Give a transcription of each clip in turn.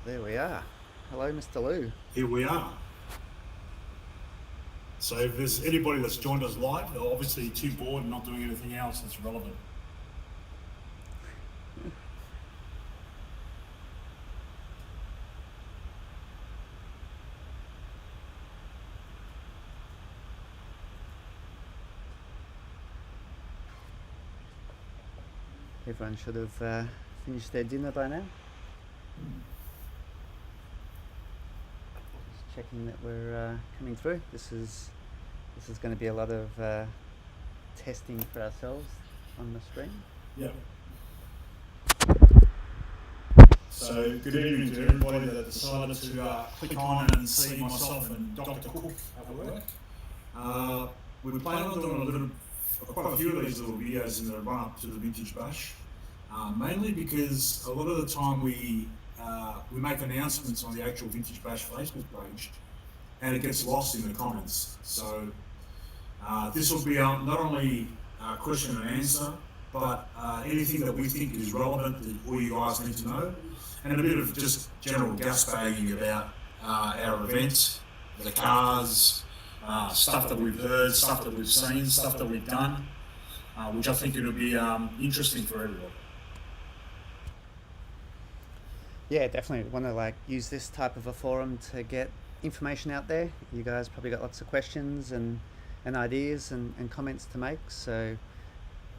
There we are. Hello, Mr. Lou. Here we are. So if there's anybody that's joined us live, they're obviously too bored and not doing anything else that's relevant. Everyone should have finished their dinner by now. Just checking that we're coming through. This is going to be a lot of testing for ourselves on the screen. Yeah. So good evening to everybody that decided to click on and see myself and Dr. Cook at work. We plan on doing quite a few of these little videos in the run up to the Vintage Bash, mainly because a lot of the time we make announcements on the actual Vintage Bash Facebook page, and it gets lost in the comments. So this will be not only question and answer, but anything that we think is relevant that all you guys need to know, and a bit of just general gas bagging about our event, the cars, stuff that we've heard, stuff that we've seen, stuff that we've done, which I think it'll be interesting for everybody. Yeah, definitely want to use this type of a forum to get information out there. You guys probably got lots of questions and ideas and comments to make, so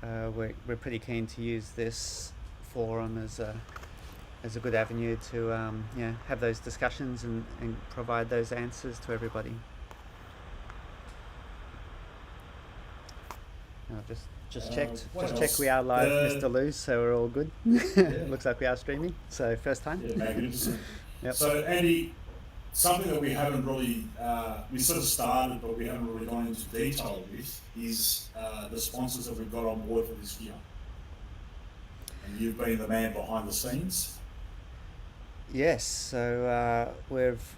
we're pretty keen to use this forum as a good avenue to have those discussions and provide those answers to everybody. I've just checked we are live, Mr. Lou, so we're all good. Looks like we are streaming, so first time. Yeah, magnificent. Yep. So Andy, something that we haven't really, we sort of started, but we haven't really gone into detail with, is the sponsors that we've got on board for this year. And you've been the man behind the scenes. Yes, so we've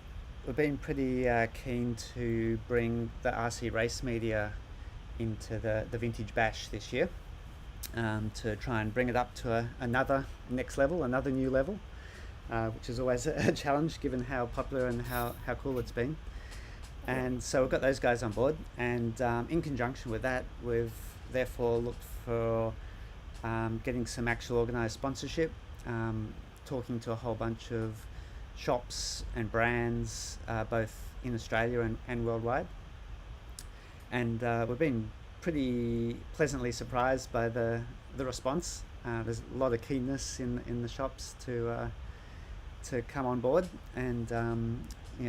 been pretty keen to bring the RC Race Media into the Vintage Bash this year, to try and bring it up to another next level, another new level, which is always a challenge given how popular and how cool it's been. And so we've got those guys on board, and in conjunction with that, we've therefore looked for getting some actual organised sponsorship, talking to a whole bunch of shops and brands, both in Australia and worldwide. And we've been pretty pleasantly surprised by the response. There's a lot of keenness in the shops to come on board and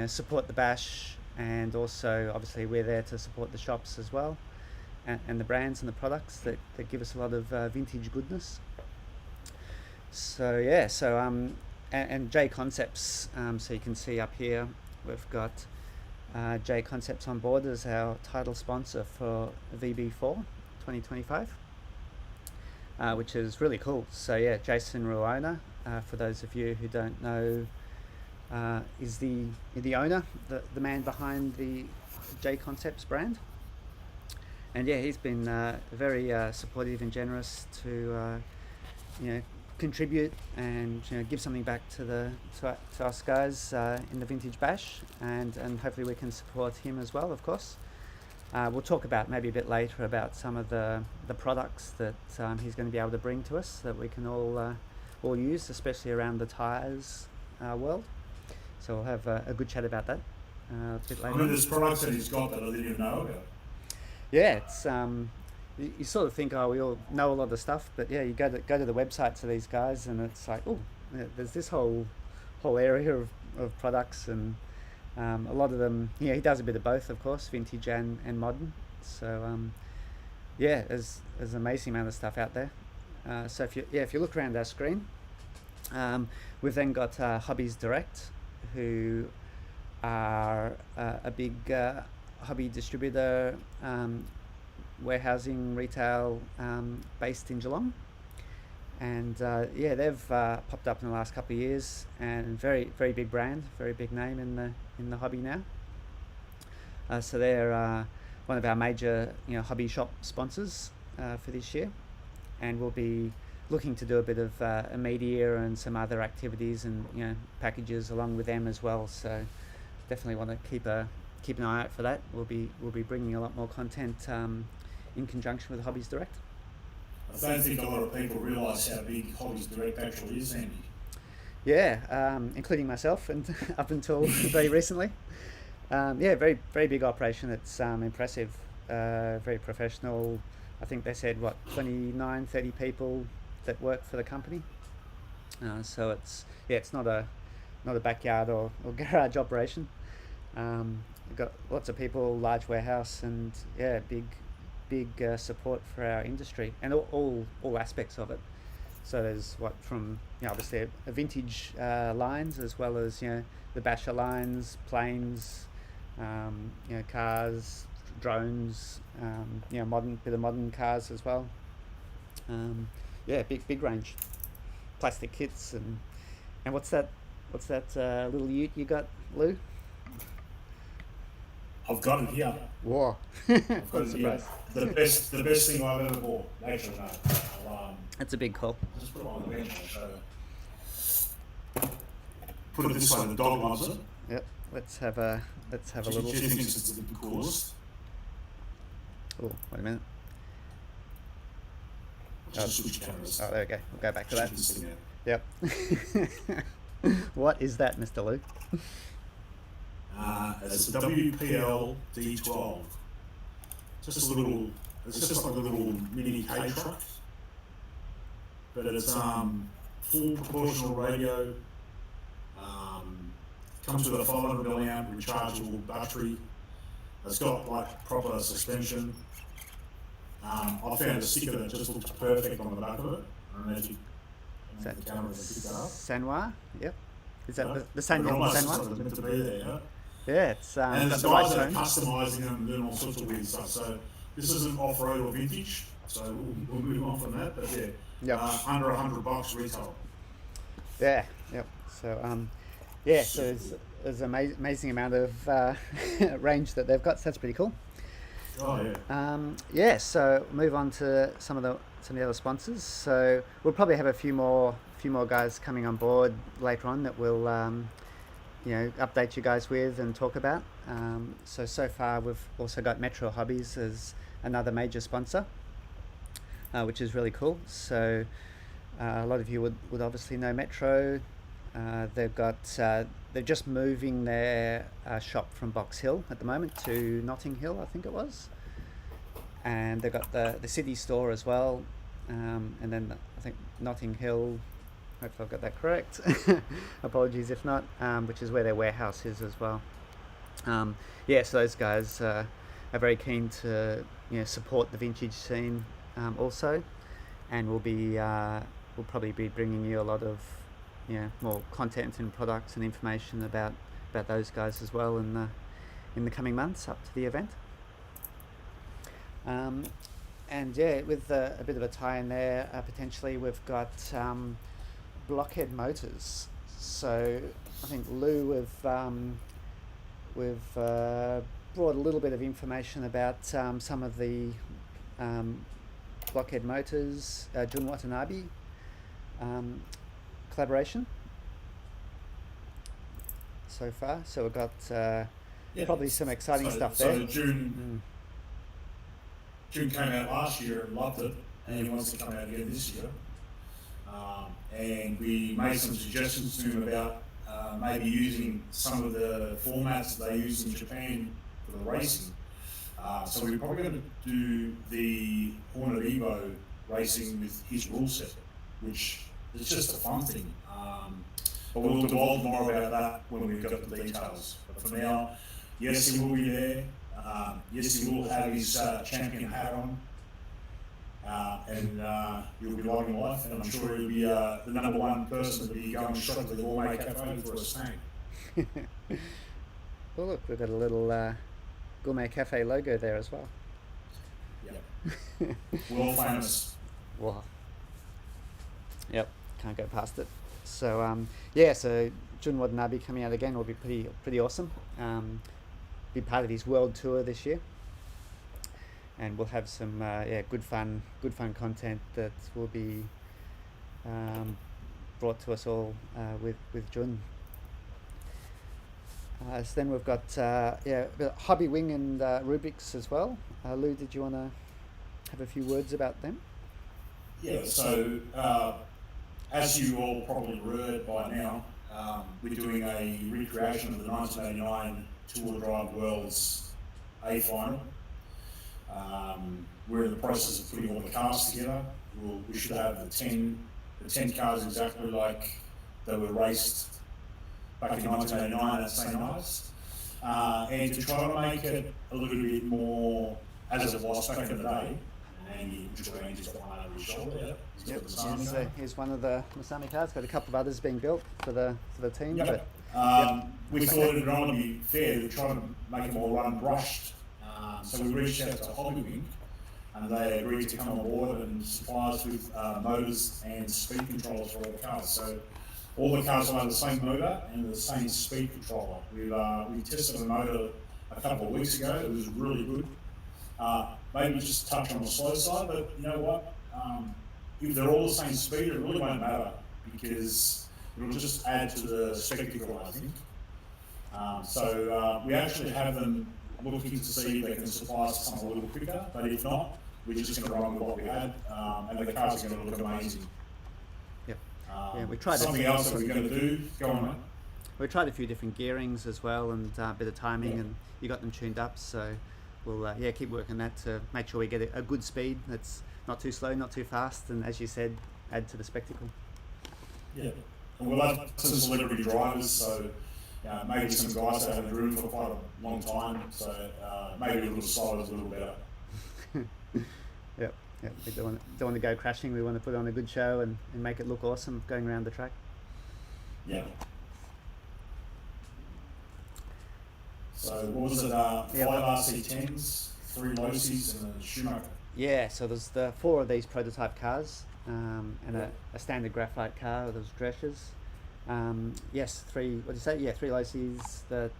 support the bash, and also obviously we're there to support the shops as well, and the brands and the products that give us a lot of vintage goodness. So yeah, and J Concepts, so you can see up here we've got J Concepts on board as our title sponsor for VB4 2025, which is really cool. So yeah, Jason Ruona, for those of you who don't know, is the owner, the man behind the J Concepts brand. And yeah, he's been very supportive and generous to contribute and give something back to us guys in the Vintage Bash, and hopefully we can support him as well, of course. We'll talk about maybe a bit later about some of the products that he's going to be able to bring to us that we can all use, especially around the tyres world. So we'll have a good chat about that a bit later. I mean, there's products that he's got that I didn't even know about. Yeah, it's you sort of think, oh, we all know a lot of stuff, but yeah, you go to the websites of these guys, and it's like, oh, there's this whole area of products, and a lot of them. Yeah, he does a bit of both, of course, vintage and modern. So yeah, there's an amazing amount of stuff out there. So if you look around our screen, we've then got Hobbies Direct, who are a big hobby distributor, warehousing, retail, based in Geelong. And yeah, they've popped up in the last couple of years, and very big brand, very big name in the hobby now. So they're one of our major hobby shop sponsors for this year, and will be looking to do a bit of a media and some other activities and packages along with them as well. So definitely want to keep an eye out for that. We'll be bringing a lot more content in conjunction with Hobbies Direct. I don't think a lot of people realise how big Hobbies Direct actually is, Andy. Yeah, including myself, and up until very recently. Very very big operation. It's impressive, very professional. I think they said 29, 30 people that work for the company. So it's not a backyard or garage operation. We've got lots of people, large warehouse, and big support for our industry and all aspects of it. So there's from obviously a vintage lines, as well as the basher lines, planes, cars, drones, modern cars as well. Big range, plastic kits and what's that little ute you got, Lou? I've got it here. Whoa! I've got it here. The best thing I've ever bought. Actually, no. That's a big call. Just put it on the bench. Put it this way: the dog loves it. Yep. Let's have a little. She thinks it's the coolest. Oh, wait a minute. Just switch cameras. Oh, there we go. We'll go back to that. This thing Yep. What is that, Mr. Lou? It's a WPL D12. It's just like a little mini K truck, but it's full proportional radio. Comes with a 500 milliamp rechargeable battery. It's got proper suspension. I found a sticker that just looks perfect on the back of it. I don't know if you the camera can pick that up. Sanwa? Yep. Is that the But it almost Sanwa? looks like it's meant to be there, yeah? Yeah, it's And got there's the right guys that are tone. customising them and doing all sorts of weird stuff. So this isn't off-road or vintage, so we'll move on from that. But yeah, Yep. under $100 retail. Yeah, yep. So so there's an amazing amount of range that they've got. So that's pretty cool. Oh yeah. So move on to some of the other sponsors. So we'll probably have a few more guys coming on board later on that we'll update you guys with and talk about. So far we've also got Metro Hobbies as another major sponsor, which is really cool. So a lot of you would obviously know Metro. They're just moving their shop from Box Hill at the moment to Notting Hill, I think it was, and they've got the city store as well, and then I think Notting Hill, hopefully I've got that correct, apologies if not, which is where their warehouse is as well. So those guys are very keen to support the vintage scene also, and we'll probably be bringing you a lot of more content and products and information about those guys as well in the coming months up to the event. With a bit of a tie in there, potentially we've got Blockhead Motors. So I think Lou, we've brought a little bit of information about some of the Blockhead Motors, Jun Watanabe collaboration so far. So we've got probably some exciting stuff there. So June came out last year and loved it, and he wants to come out again this year. And we made some suggestions to him about maybe using some of the formats they use in Japan for the racing. So we're probably going to do the Hornet Evo racing with his rule set, which is just a fun thing. But we'll divulge more about that when we've got the details. But for now, yes, he will be there. Yes, he will have his champion hat on. And he'll be lighting life, and I'm sure he'll be the number one person to be going straight to the Gourmet Cafe for a snack. Well, look, we've got a little Gourmet Cafe logo there as well. Yeah. World famous. Wow. Yep, can't go past it. So so Jun Watanabe coming out again will be pretty awesome. Be part of his world tour this year, and we'll have some good fun content that we'll be brought to us all with Jun. So then we've got Hobby Wing and Rubik's as well. Lou, did you want to have a few words about them? Yeah, so as you all probably heard by now, we're doing a recreation of the 1989 Two-Wheel Drive Worlds A Final. We're in the process of putting all the cars together. We should have the 10 cars exactly like they were raced back in 1989 at St. Ives. And to try to make it a little bit more as it was back in the day. And just got one over his shoulder. Yeah. Yep. Here's one of the Masami cars. Got a couple of others being built for the team. Yep. We thought it would only be fair to try to make them all run brushed. So we reached out to Hobby Wing, and they agreed to come on board and supply us with motors and speed controllers for all the cars. So all the cars will have the same motor and the same speed controller. We tested the motor a couple of weeks ago. It was really good. Maybe just touch on the slow side, but you know what? If they're all the same speed, it really won't matter because it'll just add to the spectacle, I think. So we actually have them looking to see if they can supply us something a little quicker, but if not, we're just going to run with what we had, and the cars are going to look amazing. Yep. We tried something else that we're going to do. Go on, mate. We tried a few different gearings as well and a bit of timing, and you got them tuned up. So we'll keep working that to make sure we get a good speed that's not too slow, not too fast, and as you said, add to the spectacle. Yeah, and we'll have some celebrity drivers, so maybe some guys that have driven for quite a long time, so maybe a little slower is a little better. Yep. We don't want to go crashing. We want to put on a good show and make it look awesome going around the track. Yeah. So what was it? 5 RC10s, 3 Losis, and a Schumacher. Yeah. So there's the 4 of these prototype cars, and a standard graphite car with those Dresches. 3. What did you say? Yeah, 3 Losis, the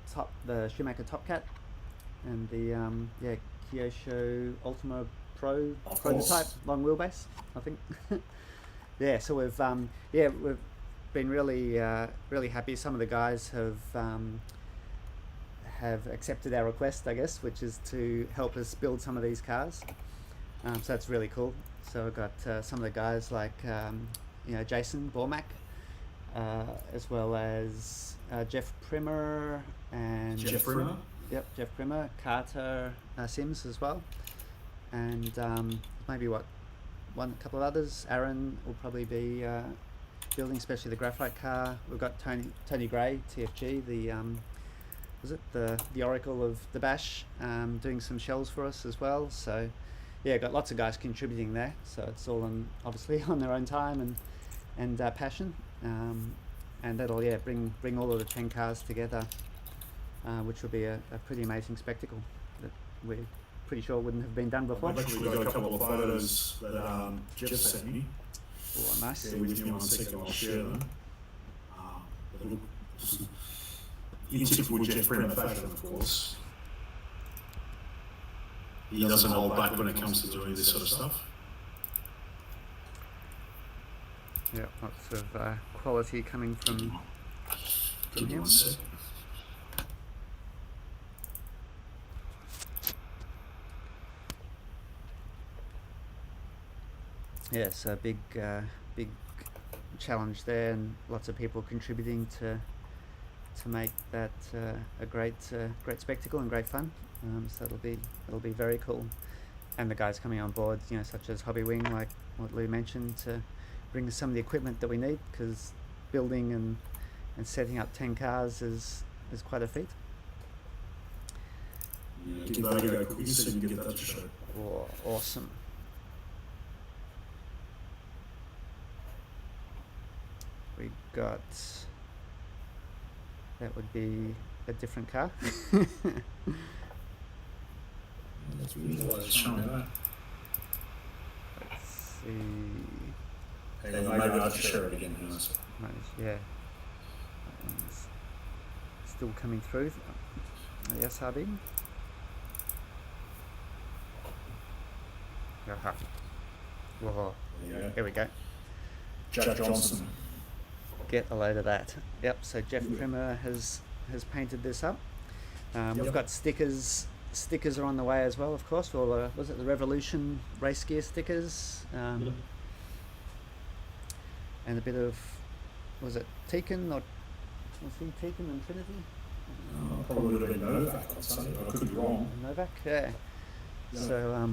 Schumacher Top Cat, and the Kyosho Ultima Pro prototype long wheelbase, I think. Yeah. So we've been really happy. Some of the guys have accepted our request, I guess, which is to help us build some of these cars. So that's really cool. So we've got some of the guys like Jason Bormack, as well as Jeff Primer and Jeff Primer. Yep, Jeff Primer, Carter Sims as well, and maybe a couple of others. Aaron will probably be building, especially the graphite car. We've got Tony Gray, TFG, the Oracle of the Bash, doing some shells for us as well. So yeah, got lots of guys contributing there. So it's all obviously on their own time and passion, and that'll bring all of the 10 cars together, which will be a pretty amazing spectacle that we're pretty sure wouldn't have been done before. I've actually got a couple of photos that Jeff sent me. Oh, nice. Yeah, with me 1 second, I'll share them. They look in typical Jeff Primer fashion, of course. He doesn't hold back when it comes to doing this sort of stuff. Yeah, lots of quality coming from him. 1 second. Yeah, so big challenge there, and lots of people contributing to make that a great spectacle and great fun. So it'll be very cool, and the guys coming on board, such as Hobby Wing, like what Lou mentioned, to bring some of the equipment that we need, because building and setting up 10 cars is quite a feat. Yeah, give that a go quickly so you can get that to show. Oh, awesome. We got, that would be a different car. That's really why it's showing that. Let's see. Maybe I'll have to share it again. Yeah. That one's still coming through. Yes, Harvey. Whoa. Yeah. Here we go. Jack Johnson. Get a load of that. Yep. So Jeff Primer has painted this up. We've got stickers. Stickers are on the way as well, of course. Well, was it the Revolution race gear stickers? And a bit of, was it Tekin or was he Tekin and Trinity? Probably would have been Novak, I'd say. I could be wrong. Novak, yeah. So,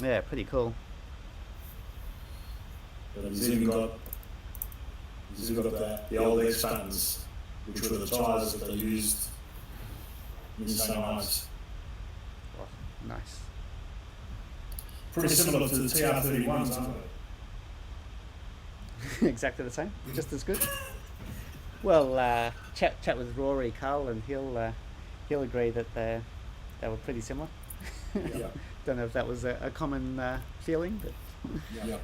yeah, pretty cool. But he's even got the old X buttons, which were the tyres that they used in St. Ives. Oh, nice. Pretty similar to the TR31s, aren't they? Exactly the same, just as good. Well, chat with Rory Carl, and he'll agree that they were pretty similar. Yeah. Don't know if that was a common feeling, but Yeah.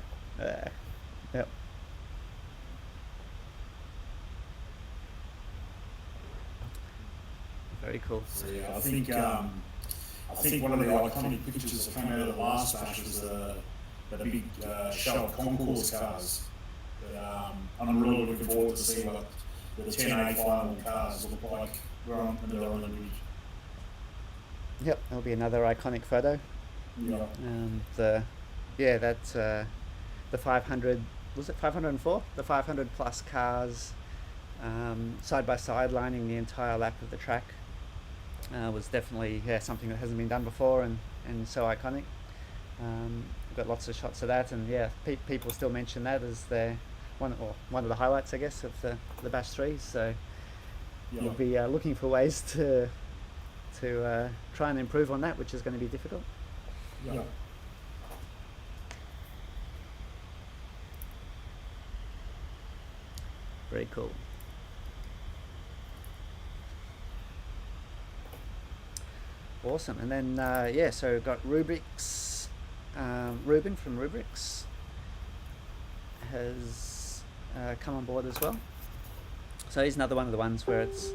yep. Very cool. So, yeah, I think one of the iconic pictures that came out of the last bash was the big show of concourse cars. But, I'm really looking forward to see what the 10A final cars look like when they're on the ridge. Yep, that'll be another iconic photo. Yeah. The 500, was it 504? The 500 plus cars side by side lining the entire lap of the track was definitely something that hasn't been done before and so iconic. We've got lots of shots of that, and people still mention that as their one of the highlights, I guess, of the Bash 3. So we'll be looking for ways to try and improve on that, which is going to be difficult. Yeah. Very cool. Awesome. And then so we've got Rubrics. Ruben from Rubrics has come on board as well. So he's another one of the ones where it's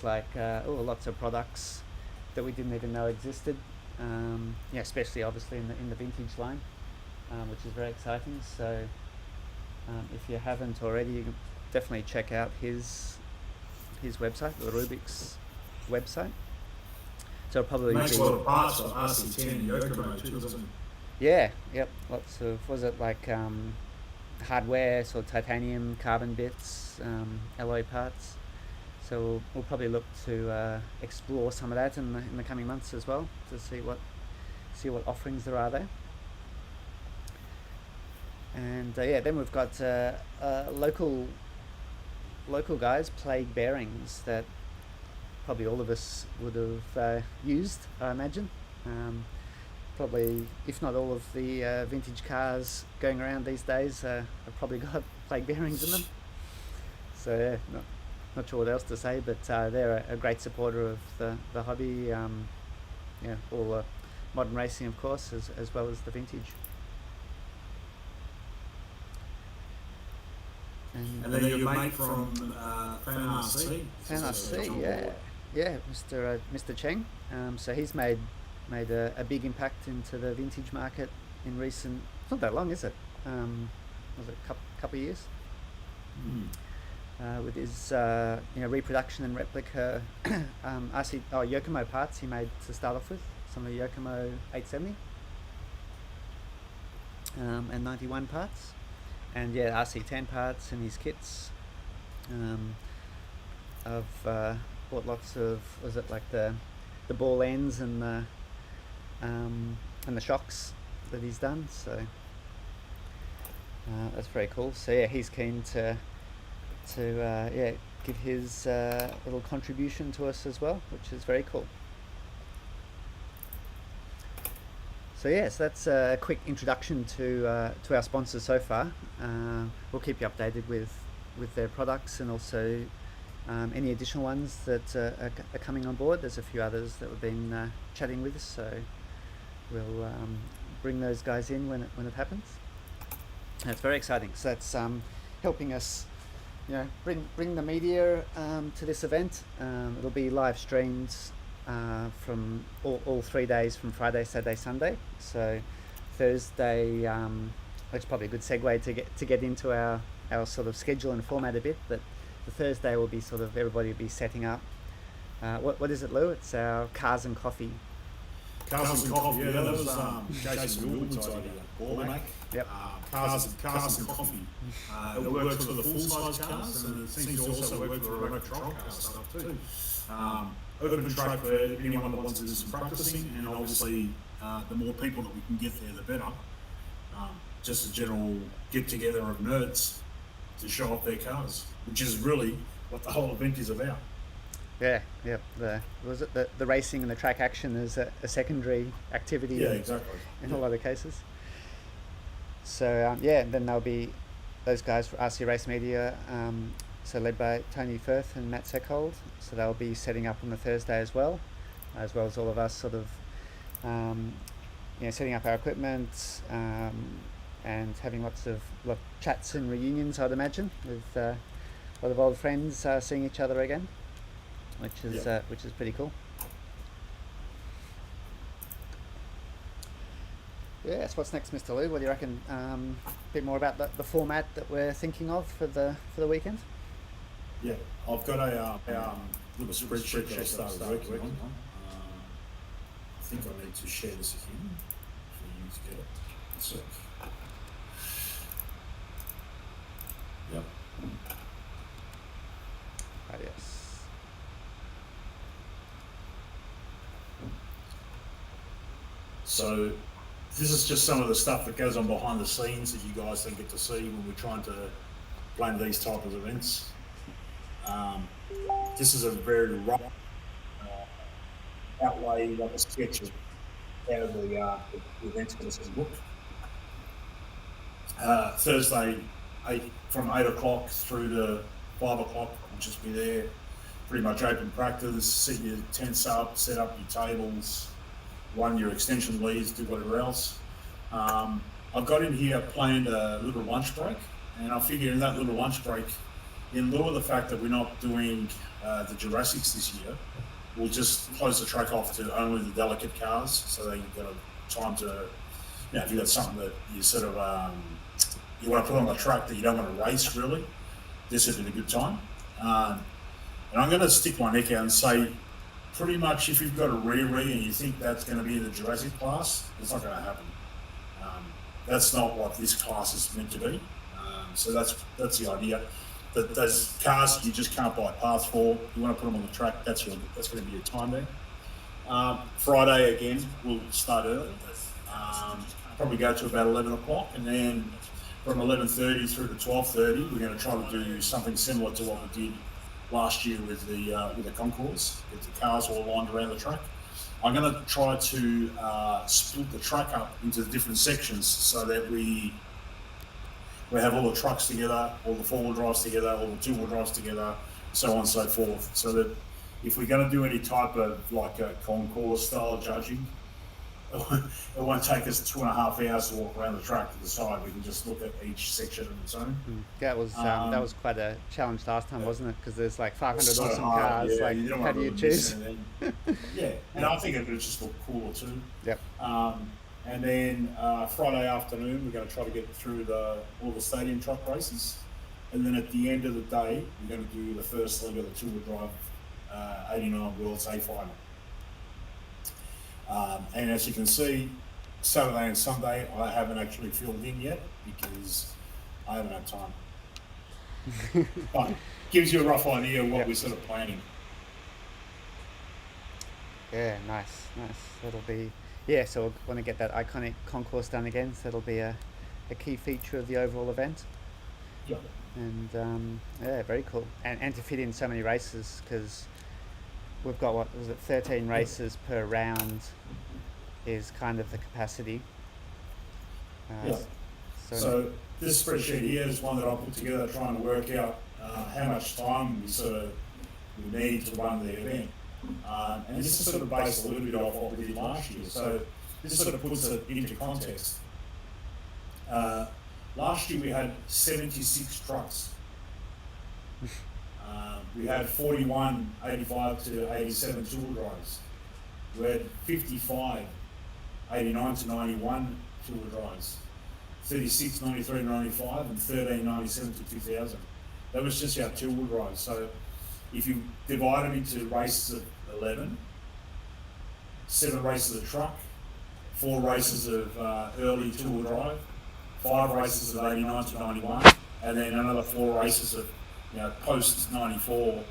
like lots of products that we didn't even know existed. Especially obviously in the vintage line, which is very exciting. So if you haven't already, you can definitely check out his website, the Rubik's website. So it'll probably makes a lot of parts of RC10 and Yokomo too, doesn't it? Yeah, yep. Lots of, was it like hardware, so titanium, carbon bits, alloy parts. So we'll probably look to explore some of that in the coming months as well, to see what offerings there are there. And then we've got local guys, Plague Bearings, that probably all of us would have used, I imagine. Probably, if not all of the vintage cars going around these days have probably got Plague Bearings in them. So not sure what else to say, but they're a great supporter of the hobby. All modern racing, of course, as well as the vintage. And then your mate from Fan RC. Fan RC, yeah, Mr. Cheng. So he's made a big impact into the vintage market in recent. It's not that long, is it? Was it a couple of years? With his reproduction and replica Yokomo parts he made to start off with, some of the Yokomo 870 and 91 parts, and RC10 parts in his kits. I've bought lots of, was it like the ball ends and the shocks that he's done, so that's very cool. So he's keen to give his little contribution to us as well, which is very cool. So so that's a quick introduction to our sponsors so far. We'll keep you updated with their products, and also any additional ones that are coming on board. There's a few others that we've been chatting with, so we'll bring those guys in when it happens. And it's very exciting. So that's helping us bring the media to this event. It'll be live streamed from all 3 days, from Friday, Saturday, Sunday. So Thursday which is probably a good segue to get into our sort of schedule and format a bit. But the Thursday will be sort of everybody will be setting up. What is it, Lou? It's our Cars and Coffee. Cars and Coffee, yeah, that was Jason Gilbert's idea. Bormac. Yep. Cars and Coffee. It works for the full-size cars, and it seems to also work for the remote control car stuff too. Open track for anyone that wants to do some practicing, and obviously the more people that we can get there, the better. Just a general get-together of nerds to show off their cars, which is really what the whole event is about. Yeah. The racing and the track action is a secondary activity. Yeah, exactly. In a lot of cases. So then there'll be those guys for RC Race Media, so led by Tony Firth and Matt Seckhold. So they'll be setting up on the Thursday as well as all of us sort of setting up our equipment and having lots of chats and reunions, I'd imagine, with a lot of old friends seeing each other again, which is pretty cool. Yes, what's next, Mr. Lou? What do you reckon? A bit more about the format that we're thinking of for the weekend? Yeah, I've got a little spreadsheet that I started working on. I think I need to share this again for you to get it. So, yep. Right, yes. So this is just some of the stuff that goes on behind the scenes that you guys don't get to see when we're trying to plan these type of events. This is a very rough outlay, like a sketch of how the event's going to look. Thursday, from 8 o'clock through to 5 o'clock, we'll just be there, pretty much open practice, set your tents up, set up your tables, run your extension leads, do whatever else. I've got in here planned a little lunch break, and I figure in that little lunch break, in lieu of the fact that we're not doing the Jurassics this year, we'll just close the track off to only the delicate cars, so that you've got time to, if you've got something that you sort of, you want to put on the track that you don't want to race really, this would be a good time. And I'm going to stick my neck out and say, pretty much if you've got a Riri and you think that's going to be in the Jurassic class, it's not going to happen. That's not what this class is meant to be. So that's the idea. That those cars you just can't buy paths for. You want to put them on the track. That's going to be your time there. Friday again, we'll start early. Probably go to about 11 o'clock, and then from 11:30 through to 12:30, we're going to try to do something similar to what we did last year with the concourse, get the cars all lined around the track. I'm going to try to split the track up into different sections so that we have all the trucks together, all the four-wheel drives together, all the two-wheel drives together, so on and so forth. So that if we're going to do any type of like a concourse style judging, it won't take us 2.5 hours to walk around the track to decide. We can just look at each section on its own. That was quite a challenge last time, wasn't it? Because there's like 500 so awesome hard, cars. yeah, Like, you how do you choose? And I think it would just look cooler too. Yep. And then Friday afternoon, we're going to try to get through all the stadium truck races. And then at the end of the day, we're going to do the first leg of the two-wheel drive 89 Worlds A Final. And as you can see, Saturday and Sunday, I haven't actually filled in yet because I haven't had time. But gives you a rough idea of what we're sort of planning. Yeah, nice. That'll be, so we want to get that iconic concourse done again, so that'll be a key feature of the overall event. Yeah. And very cool. And to fit in so many races, because we've got 13 races per round is kind of the capacity. So this spreadsheet here is one that I put together trying to work out how much time we need to run the event. And this is sort of based a little bit off what we did last year. So this sort of puts it into context. Last year we had 76 trucks. We had 41 85 to 87 two-wheel drives. We had 55 89 to 91 two-wheel drives. 36, 93, 95, and 13, 97 to 2000. That was just our two-wheel drive. So if you divide them into races of 11, 7 races of truck, 4 races of early two-wheel drive, 5 races of 89 to 91, and then another 4 races of post 94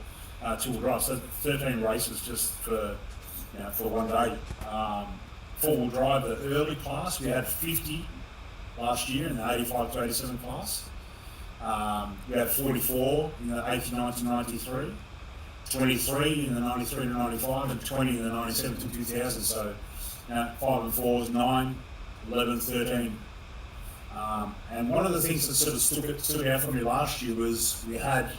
two-wheel drive. So 13 races just for one day. 4-wheel drive, the early class, we had 50 last year in the 85 to 87 class. We had 44 in the 89 to 93, 23 in the 93 to 95, and 20 in the 97 to 2000. So 5 and 4 is 9, 11, 13. And one of the things that sort of stood out for me last year was we had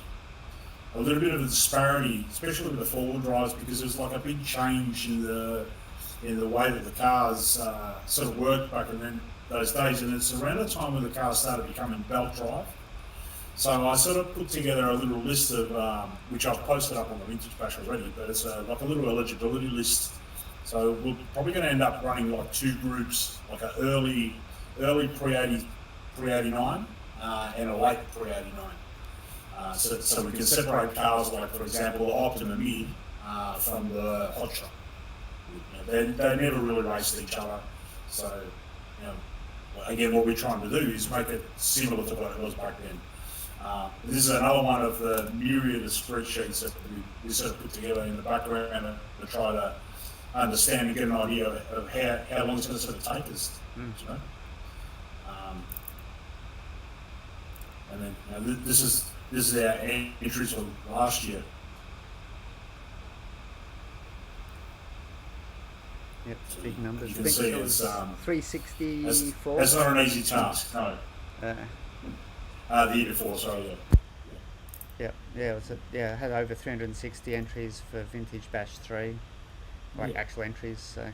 a little bit of a disparity, especially with the 4-wheel drives, because there was like a big change in the way that the cars sort of worked back in those days. And it's around the time when the cars started becoming belt drive. So I sort of put together a little list of, which I've posted up on the Vintage Bash already, but it's like a little eligibility list. So we're probably going to end up running like 2 groups, like an early pre-89 and a late pre-89. So we can separate cars like, for example, the Optima Mini from the Hot Shot. They never really raced each other. So, again, what we're trying to do is make it similar to what it was back then. This is another one of the myriad of spreadsheets that we sort of put together in the background to try to understand and get an idea of how long it's going to sort of take us. And then this is our entries from last year. Yep, big numbers. You can see it's 364. That's not an easy task, no. The year before, sorry, yeah. I had over 360 entries for Vintage Bash 3, actual entries. So,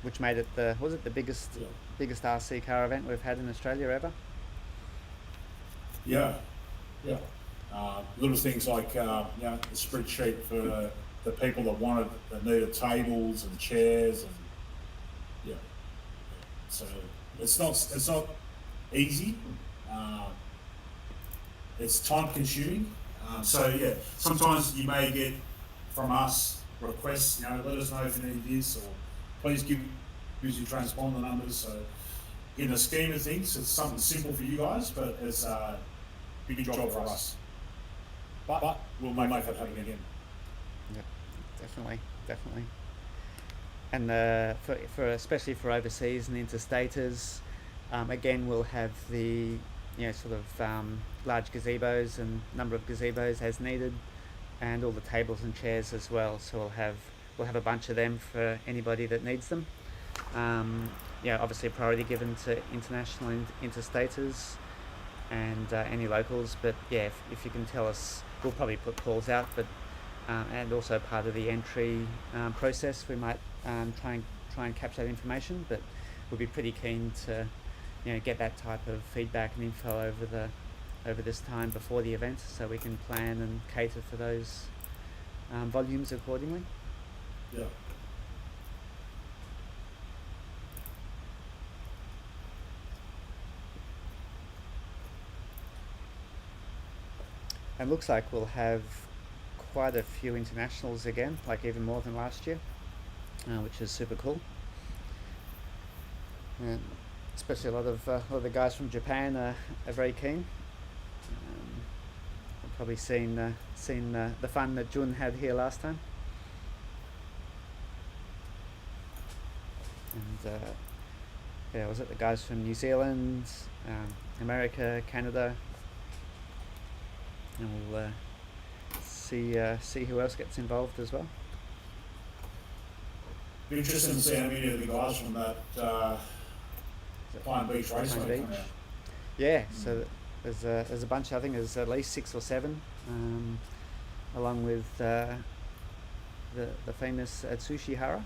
which made it the biggest RC car event we've had in Australia ever. Yeah. Little things like the spreadsheet for the people that needed tables and chairs and So it's not easy. It's time consuming. Sometimes you may get from us requests, let us know if you need this, or please give us your transponder numbers. So in the scheme of things, it's something simple for you guys, but it's a big job for us. But we'll make it happen again. Yep, definitely. And for especially for overseas and interstaters, again we'll have the large gazebos and number of gazebos as needed, and all the tables and chairs as well. So we'll have a bunch of them for anybody that needs them. Obviously priority given to international and interstaters and any locals. But if you can tell us, we'll probably put calls out. But and also part of the entry process, we might try and capture that information. But we'll be pretty keen to get that type of feedback and info over this time before the event, so we can plan and cater for those volumes accordingly. Yeah. And looks like we'll have quite a few internationals again, like even more than last year, which is super cool. And especially a lot of the guys from Japan are very keen. I've probably seen the fun that Jun had here last time. And was it the guys from New Zealand, America, Canada, and we'll see who else gets involved as well. Be interesting to see how many of the guys from that Pine Beach Raceway come out. Yeah, so there's a bunch. I think there's at least 6 or 7, along with the famous Atsushi Hara.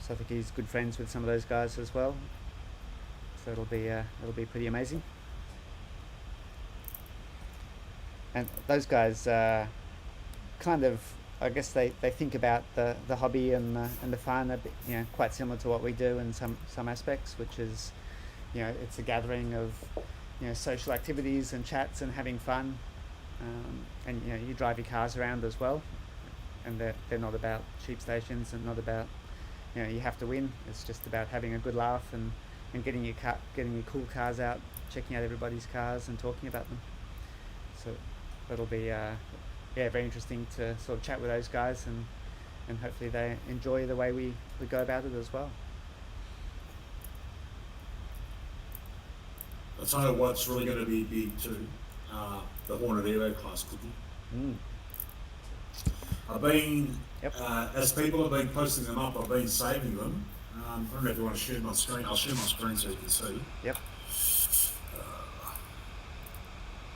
So I think he's good friends with some of those guys as well. So it'll be pretty amazing. And those guys kind of I guess they think about the hobby and the fun a bit, quite similar to what we do in some aspects, which is, it's a gathering of, social activities and chats and having fun, and you drive your cars around as well, and they're not about cheap stations and not about, you have to win. It's just about having a good laugh and getting your cool cars out, checking out everybody's cars and talking about them. So that'll be very interesting to sort of chat with those guys, and hopefully they enjoy the way we go about it as well. I'll tell you what's really going to be big too, the Hornet Aero class cookie. I've been, as people have been posting them up, I've been saving them. I don't know if you want to share my screen. I'll share my screen so you can see. Yep.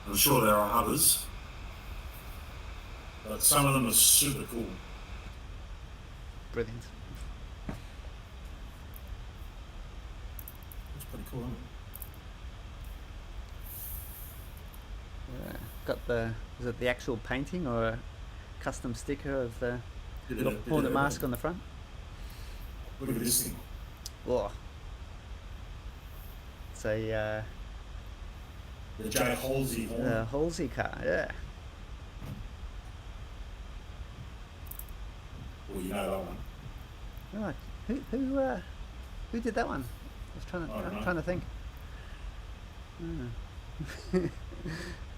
I'm sure there are others, but some of them are super cool. Brilliant. That's pretty cool, isn't it? Got is it the actual painting or a custom sticker of the Bit Hornet of mask on the front? Look at this thing. Oh. It's a The J. Halsey Hornet. the Halsey car, yeah. Well, you know that one. Right. Who did that one? I was trying to think.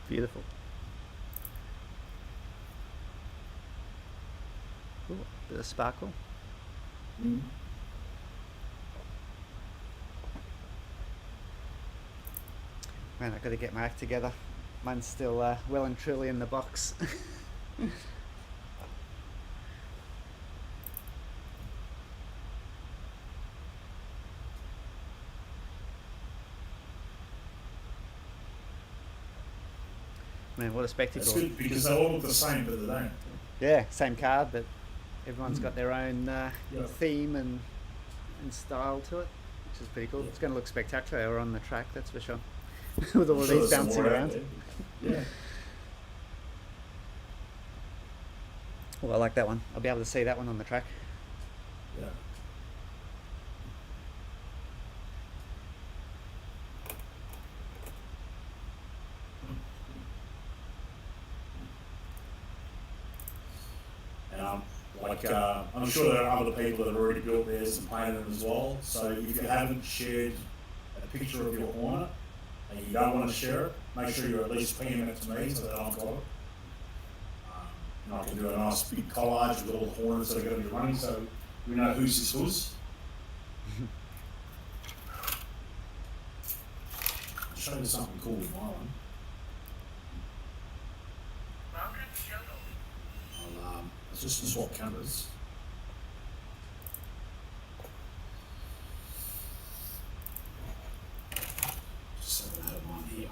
Beautiful. Ooh, bit of sparkle. Man, I've got to get my act together. Mine's still well and truly in the box. Man, what a spectacle. That's good because they all look the same, but they don't. Yeah, same car, but everyone's got their own Yeah. theme and style to it, which is pretty cool. Yeah. It's going to look spectacular on the track, that's for sure. With all I'm of sure these there's some bouncing more out around. there. Yeah. Well, I like that one. I'll be able to see that one on the track. Yeah. And I'm sure there are other people that have already built theirs and painted them as well. So if you haven't shared a picture of your Hornet and you don't want to share it, make sure you at least PM it to me so that I've got it. And I can do a nice big collage with all the Hornets that are going to be running, so we know whose this was. I'll show you something cool with my one. I'll just swap cameras. Just so that I have mine here.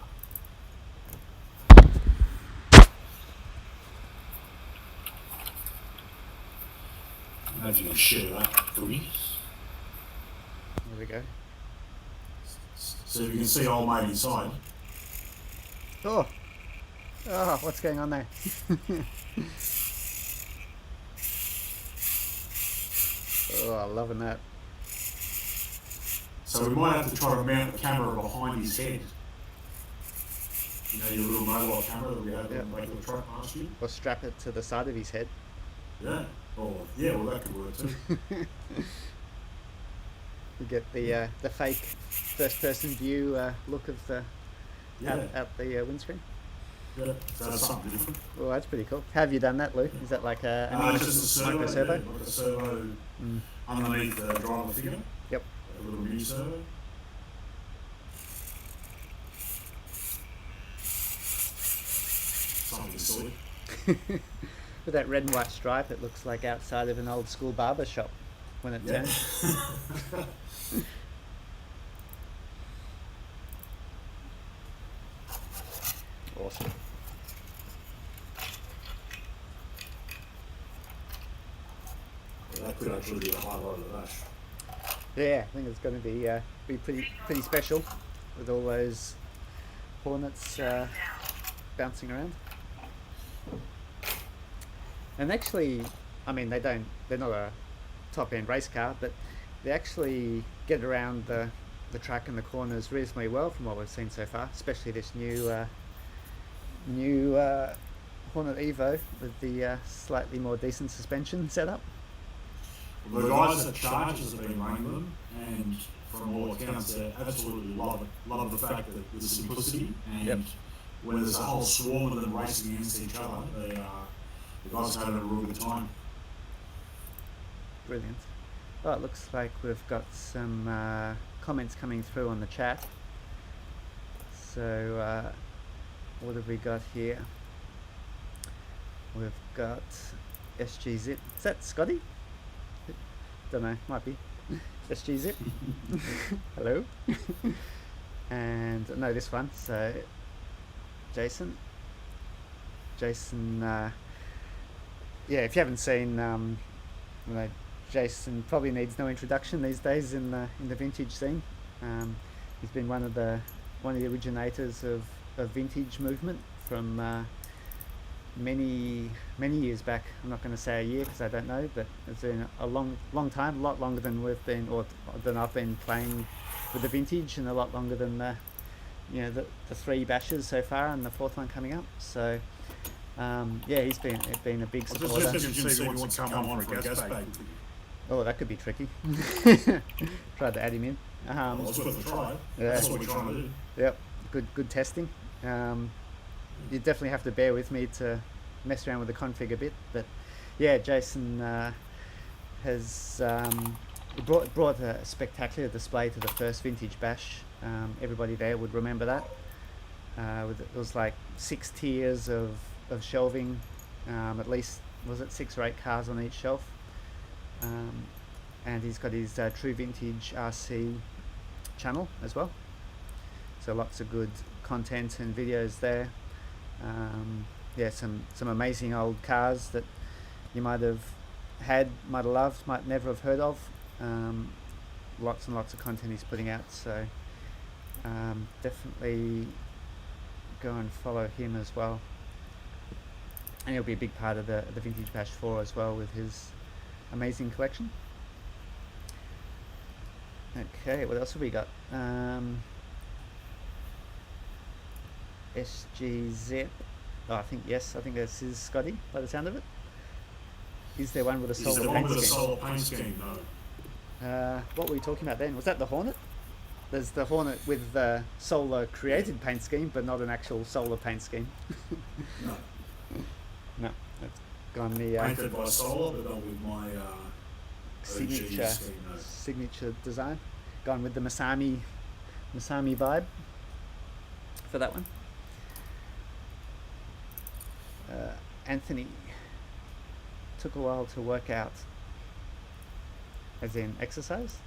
Imagine you share that, could we? There we go. So you can see old mate inside. Oh, what's going on there? Oh, loving that. So we might have to try to mount the camera behind his head. You know, your little mobile camera that we have Yeah. on the back of the truck last year? Or strap it to the side of his head. Yeah. Oh, yeah, well, that could work too. You get the fake first-person view look of the Yeah. out the windscreen. Yeah. So that's something different. Well, that's pretty cool. How have you done that, Lou? Is that like a It's just a servo. micro servo? Yeah, like a servo underneath the driver figure. Yep. A little mini servo. Something silly. With that red and white stripe, it looks like outside of an old school barber shop when it Yeah. turns. Awesome. Yeah, that could actually be the highlight of the dash. Yeah, I think it's going to be pretty special with all those Hornets bouncing around. And actually, I mean, they're not a top end race car, but they actually get around the track and the corners reasonably well from what we've seen so far, especially this new Hornet Evo with the slightly more decent suspension setup. The guys at Chargers have been running them, and from all accounts, they absolutely love it. Love the fact that the simplicity, and Yep. when there's a whole swarm of them racing against each other, the guys are having a real good time. Brilliant. Well, it looks like we've got some comments coming through on the chat. So, what have we got here? We've got SG Zip. Is that Scotty? Don't know, might be. SG Zip. Hello. And no, this one. So, Jason. Yeah, if you haven't seen, Jason probably needs no introduction these days in the vintage scene. He's been one of the originators of vintage movement from many years back. I'm not going to say a year because I don't know, but it's been a long time, a lot longer than we've been, or than I've been playing with the vintage, and a lot longer than the 3 bashes so far, and the 4th one coming up. So yeah, he's been a big supporter. Just see if he wants to come on for a gas bag. Oh, that could be tricky. Tried to add him in. Well, it's worth a try. Yeah. That's what we're trying to do. Yep, good testing. You definitely have to bear with me to mess around with the config a bit, but yeah, Jason has brought a spectacular display to the first vintage bash. Everybody there would remember that. It was like 6 tiers of shelving, at least was it 6 or 8 cars on each shelf. And he's got his True Vintage RC channel as well, so lots of good content and videos there. Yeah, some amazing old cars that you might have loved, might never have heard of. Lots and lots of content he's putting out, so definitely go and follow him as well, and he'll be a big part of the Vintage Bash 4 as well with his amazing collection. Okay, what else have we got? SG Zip. Oh, I think that's his Scotty by the sound of it. Is there one with a Is there solar one paint with a scheme? solar paint scheme? No. What were we talking about then? Was that the Hornet? There's the Hornet with the solar created paint scheme, but not an actual solar paint scheme. No. No, that's gone the Painted by solar, but not with my signature OG scheme, no. signature design. Gone with the Masami vibe for that one. Anthony, took a while to work out, as in exercise.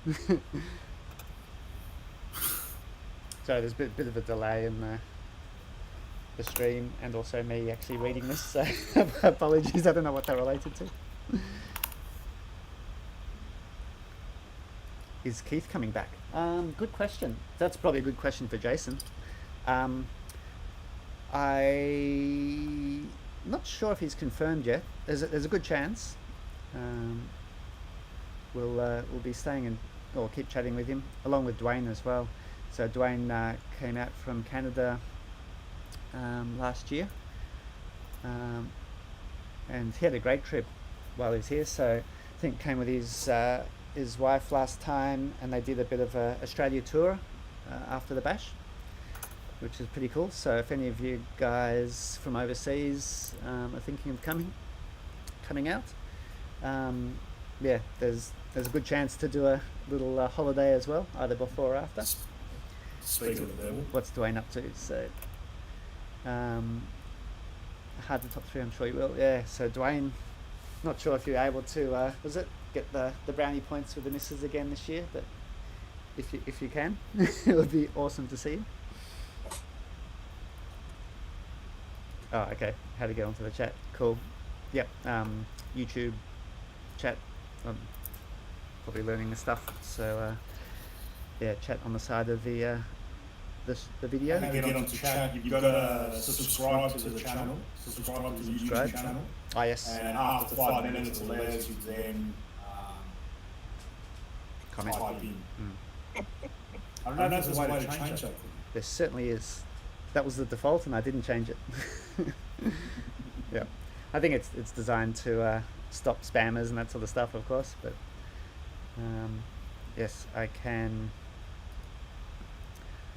So there's a bit of a delay in the stream, and also me actually reading this, so apologies, I don't know what that related to. Is Keith coming back? Good question. That's probably a good question for Jason. I'm not sure if he's confirmed yet. There's a good chance. We'll be staying in, or keep chatting with him, along with Dwayne as well. So Dwayne came out from Canada last year, and he had a great trip while he was here. So I think came with his wife last time, and they did a bit of a Australia tour after the bash, which is pretty cool. So if any of you guys from overseas are thinking of coming out, yeah, there's a good chance to do a little holiday as well, either before or after. Speak of the devil. What's Dwayne up to? So hard to top 3, I'm sure you will. Yeah, so Dwayne, not sure if you're able to get the brownie points with the missus again this year, but if you can, it would be awesome to see you. Oh, okay. How to get onto the chat? Cool. Yep. YouTube chat. I'm probably learning this stuff. So yeah, chat on the side of the the video? How to get onto chat? You've got to subscribe to the channel, subscribe to the YouTube channel, Ah, yes. and after 5 minutes, it allows you to then Comment. type in. I don't know if there's a way to change that. There certainly is. That was the default, and I didn't change it. Yeah, I think it's designed to stop spammers and that sort of stuff, of course. But yes, I can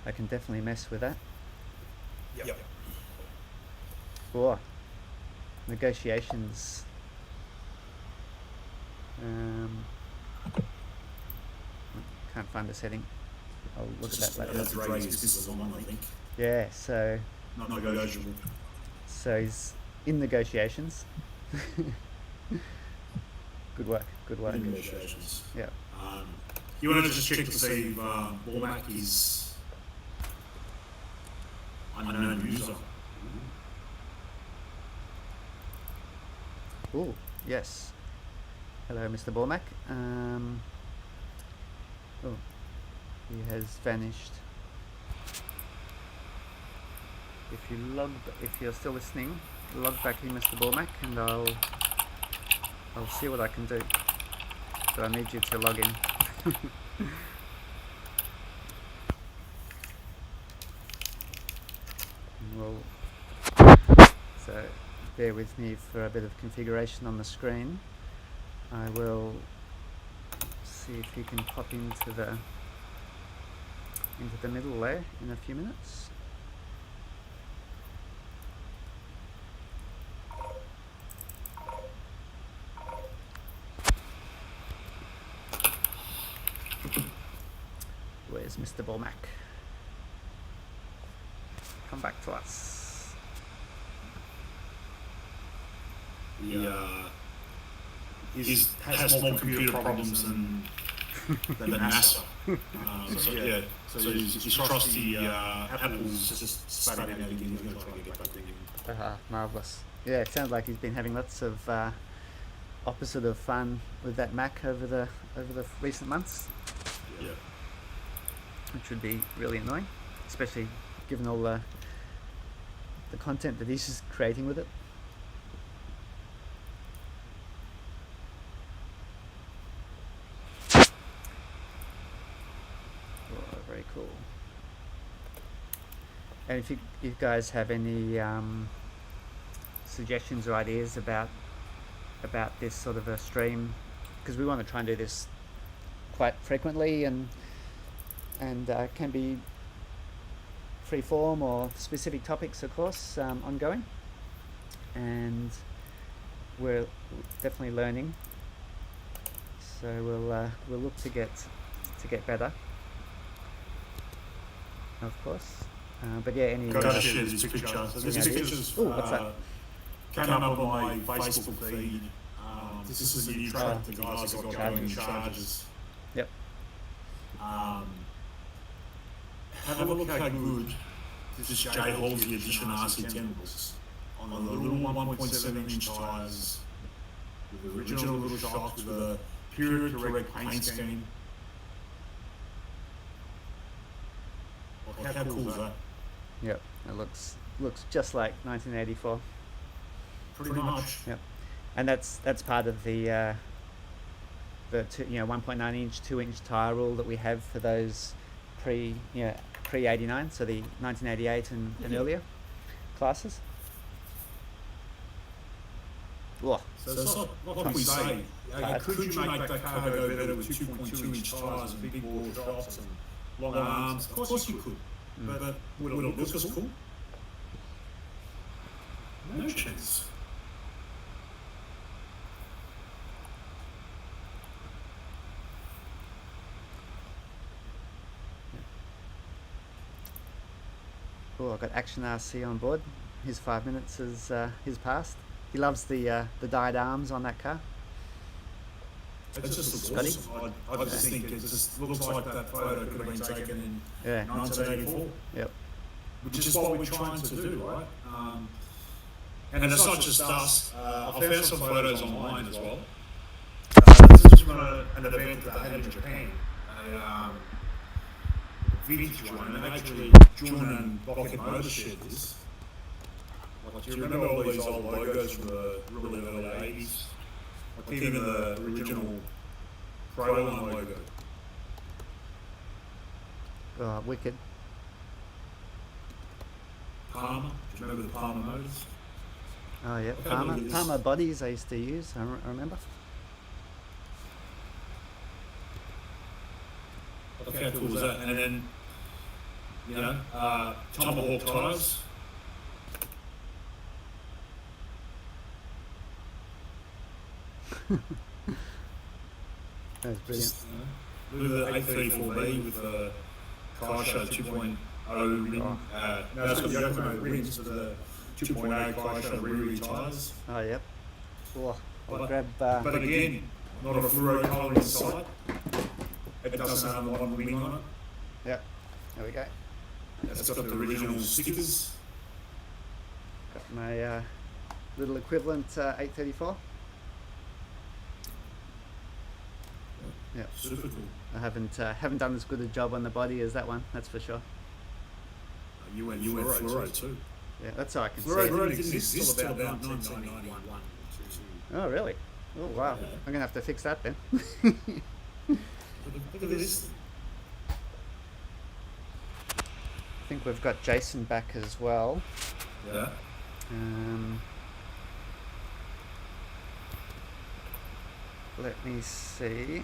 definitely mess with that. Yep. Or negotiations. Can't find the setting. I'll look at that later. That's the greatest. This is one, I think. Yeah, so Not negotiable. he's in negotiations. Good work. Negotiations. Yeah. You want to just check to see if Bormac is unknown user. Oh, yes. Hello, Mr. Bormac. Oh, he has vanished. If you're still listening, log back in, Mr. Bormac, and I'll see what I can do. But I need you to log in. Well, so bear with me for a bit of configuration on the screen. I will see if you can pop into the middle there in a few minutes. Where's Mr. Bormac? Come back to us. He has more computer problems than NASA. So his trusty Apple's just starting out again. He's going to try to get back again. Marvellous. Yeah, it sounds like he's been having lots of opposite of fun with that Mac over the recent months. Yeah. Which would be really annoying, especially given all the content that he's just creating with it. Oh, very cool. And if you guys have any suggestions or ideas about this sort of a stream, because we want to try and do this quite frequently and can be free form or specific topics, of course, ongoing, and we're definitely learning, so we'll look to get better, of course. But yeah, any Got to share this picture. So this picture's what's that? came up on my Facebook feed. This is the new track the guys have got going in charges. Yep. Have a look how good this J Halsey edition RC10 looks. On the little 1.7-inch tyres, with the original little shocks, with a period correct paint scheme. How cool is that? Yep, it looks just like 1984. Pretty much. Yep, and that's part of the 1.9-inch, 2-inch tyre rule that we have for those pre 89, so the 1988 and earlier classes. Whoa. So it's like we say, could you make that car go better with 2.2-inch tyres and big bore shocks and long arms? Of course you could. But would it look as cool? No chance. Oh, I've got Action RC on board. His 5 minutes is passed. He loves the dyed arms on that car. It just looks awesome. I just think it just looks like that photo could have been taken in 1984. Yep. Which is what we're trying to do, right? And it's not just us. I found some photos online as well. This is from an event that I had in Japan. vintage one, and actually Jun and Rocket Motors shared this. Like, do you remember all these old logos from the really early 80s? Like even the original Proline logo. Oh, wicked. Palmer, do you remember the Palmer Motors? Oh, yeah. Okay, look at this. Palmer bodies I used to use, I remember. Look how cool is that? And then, you know, Tomahawk tyres. That was brilliant. Look at the 834B with the Kaisha 2.0 ring. No, it's got the Yokomo rings with the 2.0 Kaisha rear tyres. Oh, yep. Oh, I'll But- grab... But again, not a fluoro colour inside. It doesn't have one wing on it. Yep, there we go. It's got the original stickers. Got my little equivalent 834. Yeah, Super cool. I haven't done as good a job on the body as that one, that's for sure. You went fluoro too. Yeah, that's all I can see. Fluoro didn't exist till about 1991. Oh, really? Oh, wow. Yeah. I'm gonna have to fix that then. Look at this. I think we've got Jason back as well. Yeah. Let me see.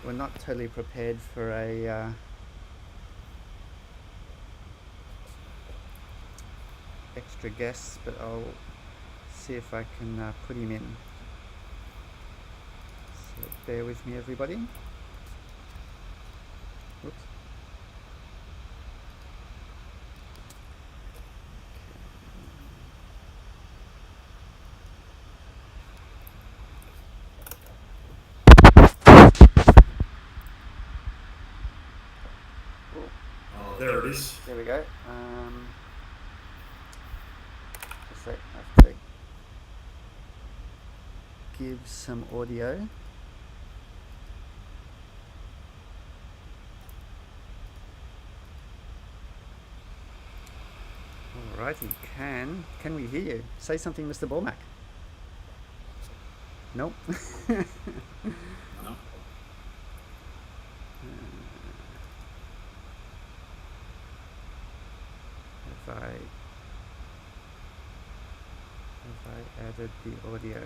We're not totally prepared for a extra guest, but I'll see if I can put him in. So bear with me, everybody. Whoops. Oh, there it is. There we go. Just a sec, I have to give some audio. Alrighty, can we hear you? Say something, Mr. Bormack. Nope. No. Have I added the audio?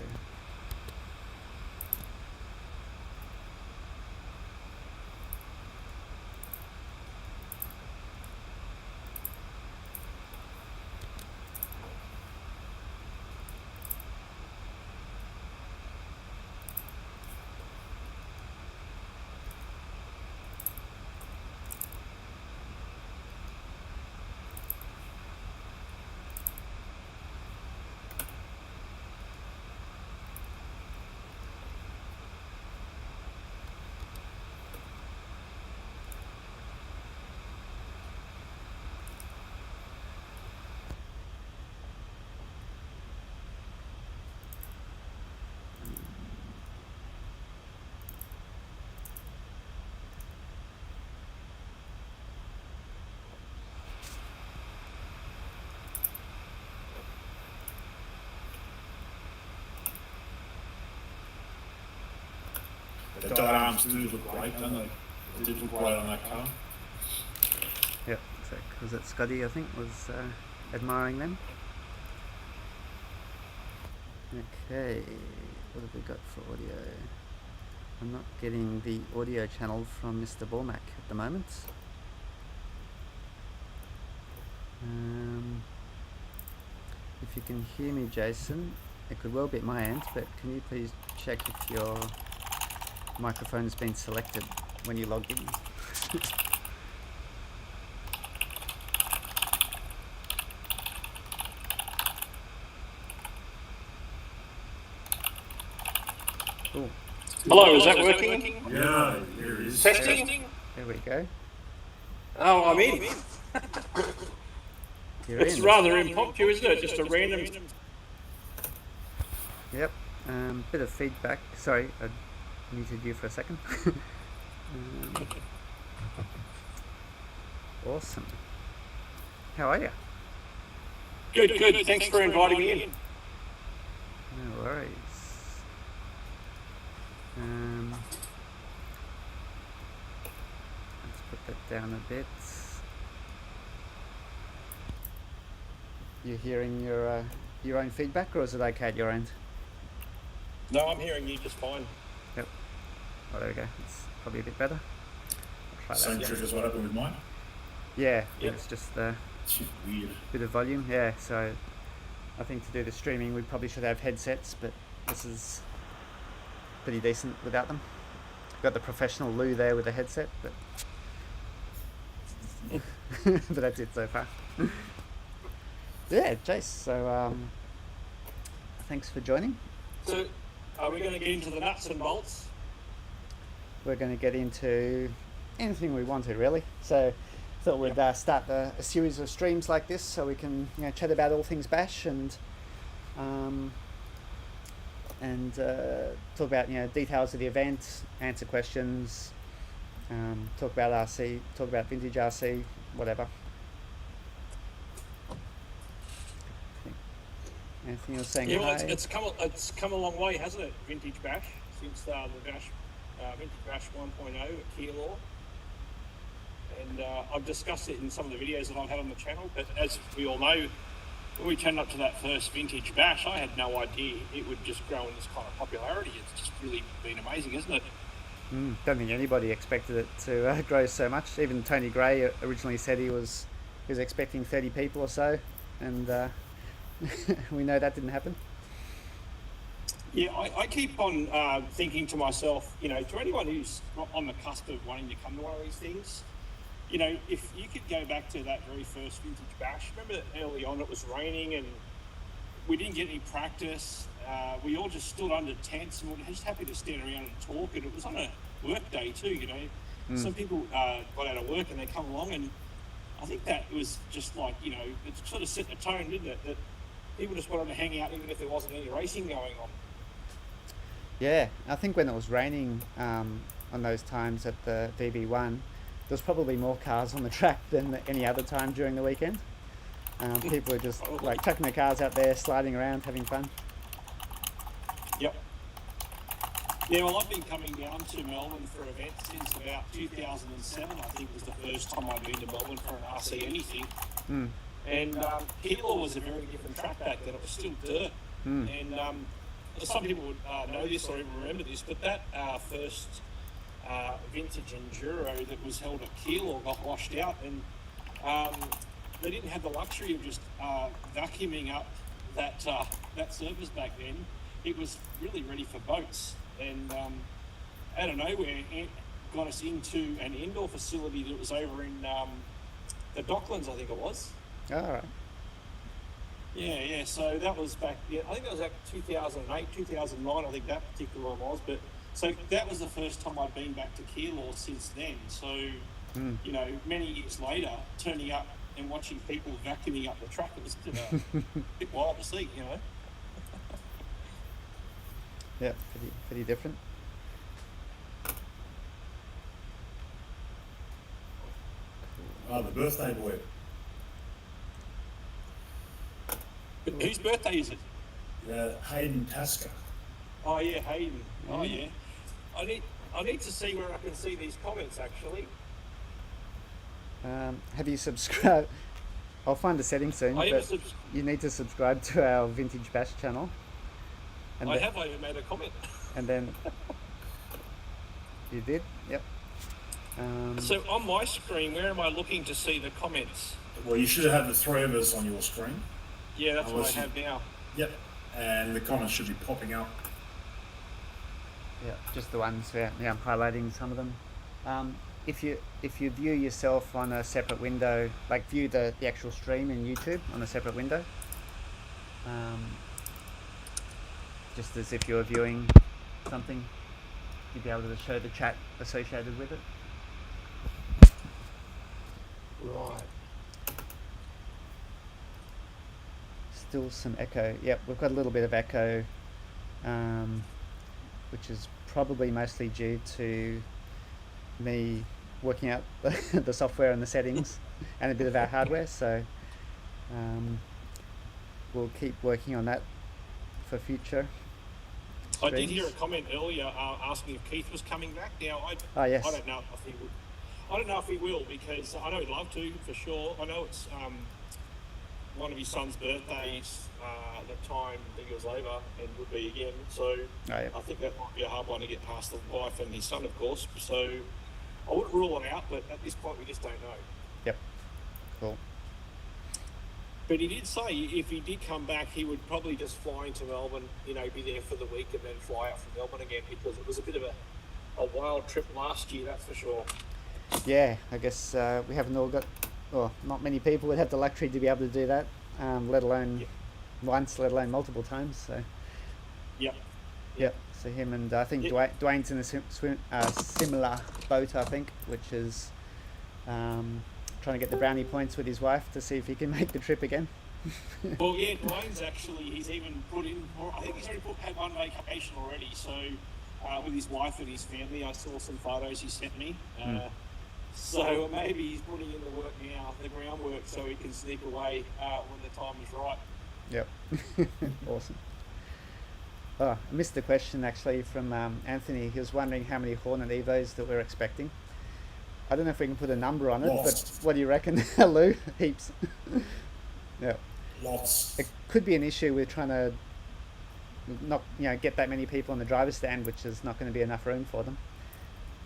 The diagrams do look great, don't they? They did look great on that car. Yep, so was it Scotty, I think, was admiring them? Okay, what have we got for audio? I'm not getting the audio channel from Mr. Bormack at the moment. If you can hear me, Jason, it could well be at my end, but can you please check if your microphone has been selected when you log in? Cool. Hello, is that working? Yeah, here it is. Testing? There we go. Oh, I'm in. You're It's in. rather impromptu, isn't it? Just a random. Yep. Bit of feedback. Sorry, I muted you for a second. Awesome. How are you? Good, good. Thanks for inviting me in. No worries. Let's put that down a bit. You hearing your own feedback, or is it okay at your end? No, I'm hearing you just fine. Yep. Oh, there we go. It's probably a bit better. I'll try Same that. trick as what happened with mine. Yeah, Yep. it's just a It's just weird. bit of volume. Yeah, so I think to do the streaming, we probably should have headsets, but this is pretty decent without them. Got the professional Lou there with a headset, but but that's it so far. Yeah, Jace. So thanks for joining. So, are we going to get into the nuts and bolts? We're going to get into anything we want to, really. So thought we'd start a series of streams like this, so we can chat about all things Bash and talk about details of the event, answer questions, talk about RC, talk about vintage RC, whatever. Anthony was saying Yeah, well, hi. it's come a long way, hasn't it? Vintage Bash since the Bash, Vintage Bash 1.0 at Keilor. And I've discussed it in some of the videos that I've had on the channel, but as we all know, when we turned up to that first Vintage Bash, I had no idea it would just grow in this kind of popularity. It's just really been amazing, isn't it? Don't think anybody expected it to grow so much. Even Tony Gray originally said he was expecting 30 people or so, and we know that didn't happen. Yeah, I keep on thinking to myself, to anyone who's on the cusp of wanting to come to one of these things, if you could go back to that very first Vintage Bash, remember early on it was raining and we didn't get any practice. We all just stood under tents and we were just happy to stand around and talk. And it was on a work day too, Some people got out of work and they come along, and I think that was just like, it sort of set the tone, didn't it? That people just wanted to hang out even if there wasn't any racing going on. Yeah, I think when it was raining on those times at the VB1, there was probably more cars on the track than any other time during the weekend. People were just like chucking their cars out there, sliding around, having fun. Yep. Yeah, well, I've been coming down to Melbourne for events since about 2007. I think was the first time I'd been to Melbourne for an RC anything. And Keilor was a very different track back then. It was still dirt. And some people would know this or even remember this, but that first vintage Enduro that was held at Keilor got washed out, and they didn't have the luxury of just vacuuming up that surface back then. It was really ready for boats, and out of nowhere, Ant got us into an indoor facility that was over in the Docklands, I think it was. All right. Yeah. So that was back. Yeah, I think that was like 2008, 2009. I think that particular one was. But so that was the first time I'd been back to Keilor since then. So many years later, turning up and watching people vacuuming up the track, it was a bit wild to see. Yeah, pretty different. The birthday boy. But whose birthday is it? Hayden Tasker. Oh yeah, Hayden. Oh yeah. I need to see where I can see these comments actually. Have you subscribed? I'll find the settings soon, but you need to subscribe to our Vintage Bash channel. And I even made a comment. And then you did? Yep. So on my screen, where am I looking to see the comments? Well, you should have the three of us on your screen. Yeah, that's what I have now. Yep. And the comments should be popping up. Yeah, just the ones where I'm highlighting some of them. If you view yourself on a separate window, like view the actual stream in YouTube on a separate window, just as if you're viewing something, you'd be able to show the chat associated with it. Right. Still some echo. Yep, we've got a little bit of echo, which is probably mostly due to me working out the software and the settings. and a bit of our hardware. So we'll keep working on that for future. I did hear a comment earlier asking if Keith was coming back. Now, Oh yes. I don't know if he would. I don't know if he will, because I know he'd love to, for sure. I know it's one of his son's birthdays the time that he was over, and would be again. So I think that might be a hard one to get past the wife and his son, of course. So I wouldn't rule it out, but at this point we just don't know. Yep. Cool. But he did say if he did come back, he would probably just fly into Melbourne, be there for the week and then fly out from Melbourne again, because it was a bit of a wild trip last year, that's for sure. Yeah, I guess we haven't all got, or not many people would have the luxury to be able to do that, let alone once, let alone multiple times. So. Yep. So him and I think Dwayne's in a similar boat, I think, which is trying to get the brownie points with his wife to see if he can make the trip again. Well, yeah, Dwayne's he's even put in, I think he's already had one vacation already, so with his wife and his family. I saw some photos he sent me. So maybe he's putting in the work now, the groundwork, so he can sneak away when the time is right. Yep. Awesome. Oh, I missed the question actually from Anthony. He was wondering how many Hornet Evos that we're expecting. I don't know if we can put a number on it, but what do you reckon, Lou? Heaps. Yeah. Lots. It could be an issue with trying to not, get that many people on the driver's stand, which is not going to be enough room for them.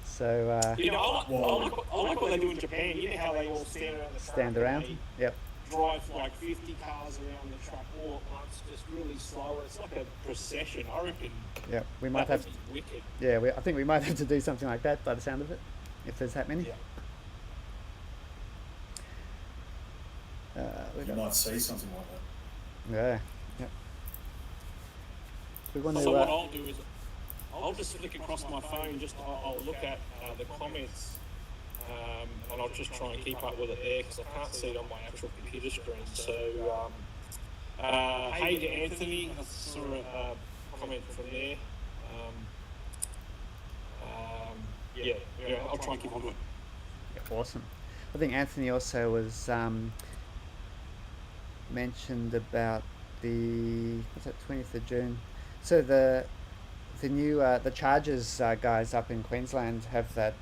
So. I like what they do in Japan. You know how they all stand around the track. Stand around. Yep. Drive like 50 cars around the track all at once, just really slow. It's like a procession, I reckon. Yeah, we might have. Wicked. Yeah, I think we might have to do something like that by the sound of it, if there's that many. Yeah. You might see something like that. Yeah. Yep. We want So to. what I'll do is, I'll just flick across my phone. I'll look at the comments. And I'll just try and keep up with it there, because I can't see it on my actual computer screen. So, hey to Anthony, I saw a comment from there. I'll try and keep on to it. Yeah, awesome. I think Anthony also was mentioned about the 20th of June. So the new the Chargers guys up in Queensland have that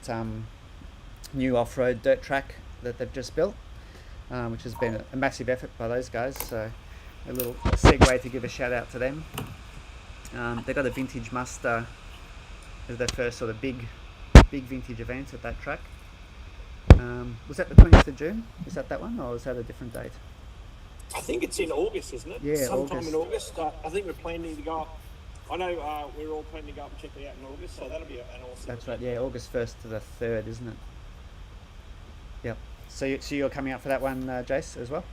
new off-road dirt track that they've just built, which has been a massive effort by those guys, so a little segue to give a shout out to them. They got a Vintage Muster as their first sort of big vintage event at that track. Was that the 20th of June? Is that one, or is that a different date? I think it's in August, isn't it? Yeah, sometime in August. I think we're planning to go up. I know we're all planning to go up and check it out in August, so that'll be an awesome. That's right, yeah, August 1st to the 3rd, isn't it? Yep. So you're coming up for that one, Jace, as well?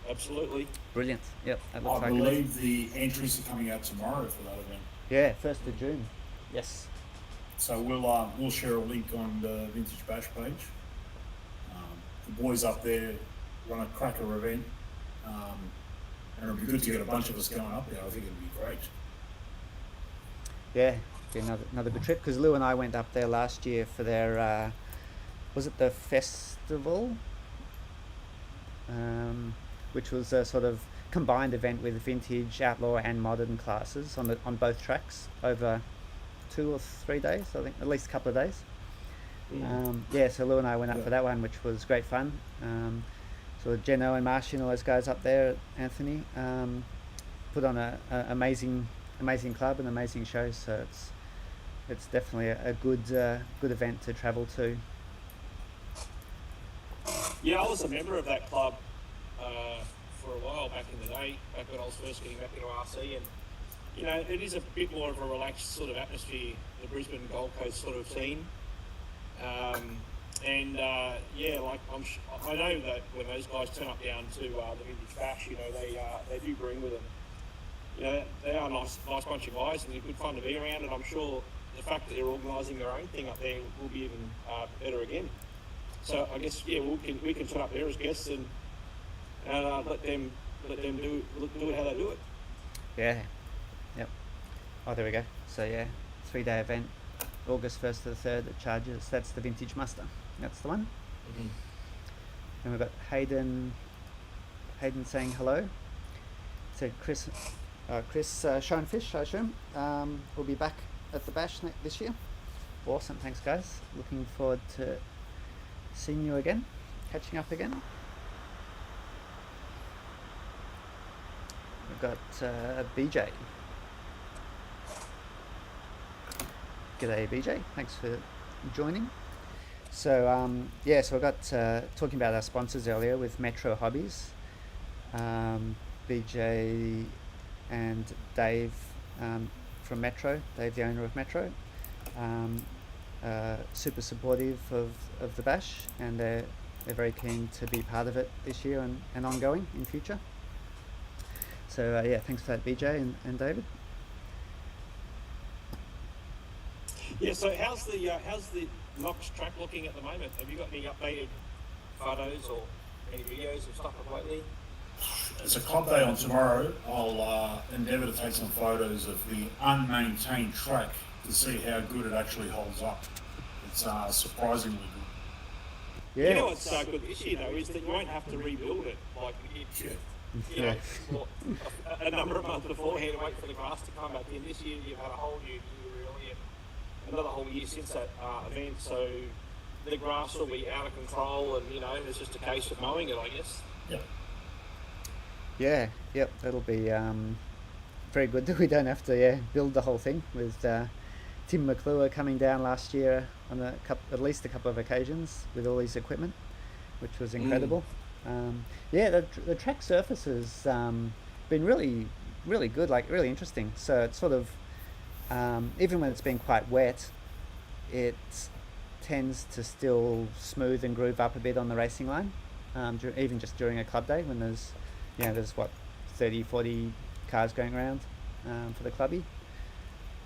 Absolutely. Brilliant. Yep. That I believe the entries are coming out tomorrow for that event. Yeah, 1st of June. Yes. So we'll share a link on the Vintage Bash page. The boys up there run a cracker event, and it'll be good to get a bunch of us going up there. I think it'll be great. Yeah, be another good trip, because Lou and I went up there last year for their was it the festival, which was a sort of combined event with vintage, outlaw and modern classes on both tracks over 2 or 3 days, I think, at least a couple of days. So Lou and I went up for that one, which was great fun. So Geno and Marshy and all those guys up there, Anthony, put on a amazing club and amazing show. So it's definitely a good event to travel to. Yeah, I was a member of that club for a while back in the day, back when I was first getting back into RC, and it is a bit more of a relaxed sort of atmosphere, the Brisbane Gold Coast sort of scene. I know that when those guys turn up down to the Vintage Bash, they do bring with them. They are a nice bunch of guys, and they're good fun to be around. And I'm sure the fact that they're organising their own thing up there will be even better again. So I guess we can turn up there as guests and let them do it how they do it. Yeah. Yep. Oh, there we go. So yeah, 3-day event, August 1st to the 3rd at Chargers. That's the Vintage Muster. That's the one. and we've got Hayden saying hello. So Chris Schoenfish, I assume, will be back at the Bash this year. Awesome, thanks guys. Looking forward to seeing you again, catching up again. We've got BJ. G'day BJ, thanks for joining. So so we got talking about our sponsors earlier with Metro Hobbies. BJ and Dave from Metro, Dave the owner of Metro, super supportive of the Bash, and they're very keen to be part of it this year and ongoing in future. So thanks for that BJ and David. Yeah, so how's the Knox track looking at the moment? Have you got any updated photos or any videos of stuff up lately? It's a club day on tomorrow. I'll endeavour to take some photos of the unmaintained track to see how good it actually holds up. It's surprisingly good. Yeah. You know what's good this year though is that you won't have to rebuild it like you know, a number of months beforehand and wait for the grass to come back in. This year you've had a whole new year really, and another whole year since that event, so the grass will be out of control, and it's just a case of mowing it, I guess. Yep, that'll be very good that we don't have to build the whole thing with Tim McClure coming down last year on at least a couple of occasions with all his equipment, which was incredible. The track surface has been really, really good, like really interesting. So it's sort of, even when it's been quite wet, it tends to still smooth and groove up a bit on the racing line, even just during a club day when there's 30, 40 cars going around for the clubby.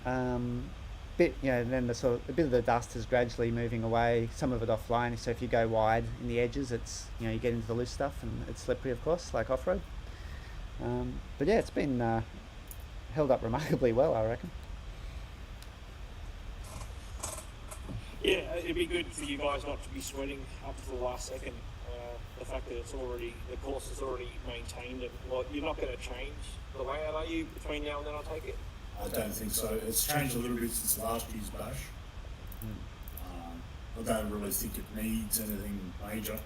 And then a bit of the dust is gradually moving away, some of it offline. So if you go wide in the edges, it's you get into the loose stuff and it's slippery, of course, like off-road. But it's been held up remarkably well, I reckon. Yeah, it'd be good for you guys not to be sweating up to the last second. The fact that the course is already maintained, and you're not going to change the layout, are you, between now and then, I take it? I don't think so. It's changed a little bit since last year's Bash. I don't really think it needs anything major.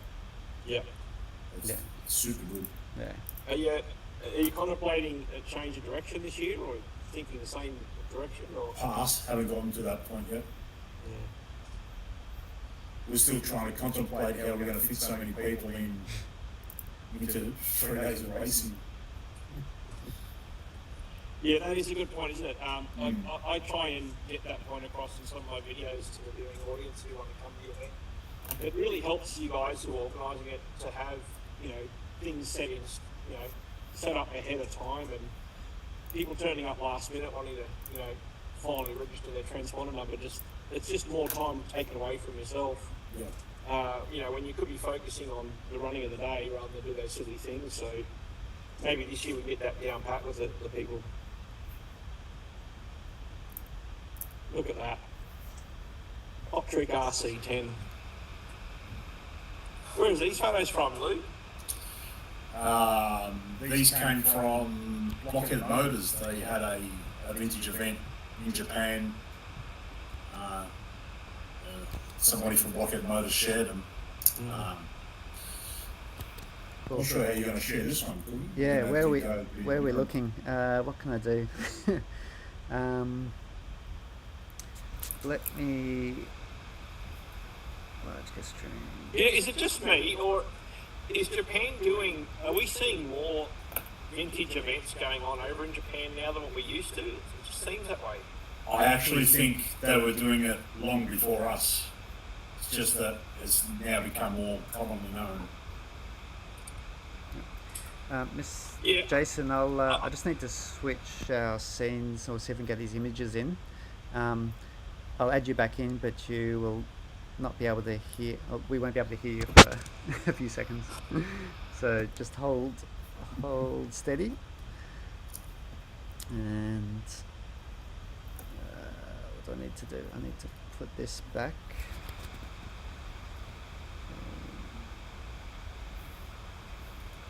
Yeah. It's super good. Yeah. Are you contemplating a change of direction this year, or thinking the same direction? Or Pass, haven't gotten to that point yet. Yeah. We're still trying to contemplate how we're going to fit so many people into 3 days of racing. Yeah, that is a good point, isn't it? I try and get that point across in some of my videos to the viewing audience who want to come to the event. It really helps you guys who are organising it to have, things set up ahead of time, and people turning up last minute wanting to, finally register their transponder number. It's just more time taken away from yourself. Yeah. When you could be focusing on the running of the day rather than do those silly things. So maybe this year we get that down pat with the people. Look at that. Optrick RC10. Where is these photos from, Lou? These came from Blockhead Motors. They had a vintage event in Japan. Somebody from Blockhead Motors shared them. Cool. Not sure how you're going to share this one. Yeah, where are we looking? What can I do? Let me large get stream. Yeah, is it just me, or is Japan are we seeing more vintage events going on over in Japan now than what we used to? It just seems that way. I actually think they were doing it long before us. It's just that it's now become more commonly known. Miss Yeah. Jason, I just need to switch our scenes or see if we can get these images in. I'll add you back in, but you will not be able to hear. We won't be able to hear you for a few seconds. So just hold steady. And what do I need to do? I need to put this back.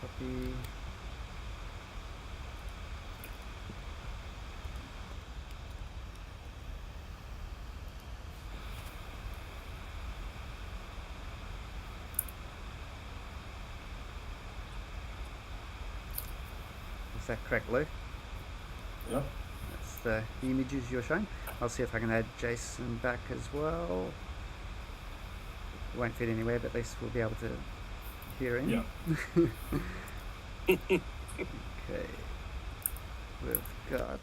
Copy. Is that correct, Lou? Yep. That's the images you're showing. I'll see if I can add Jason back as well. It won't fit anywhere, but at least we'll be able to hear him. Yeah. Okay. We've got...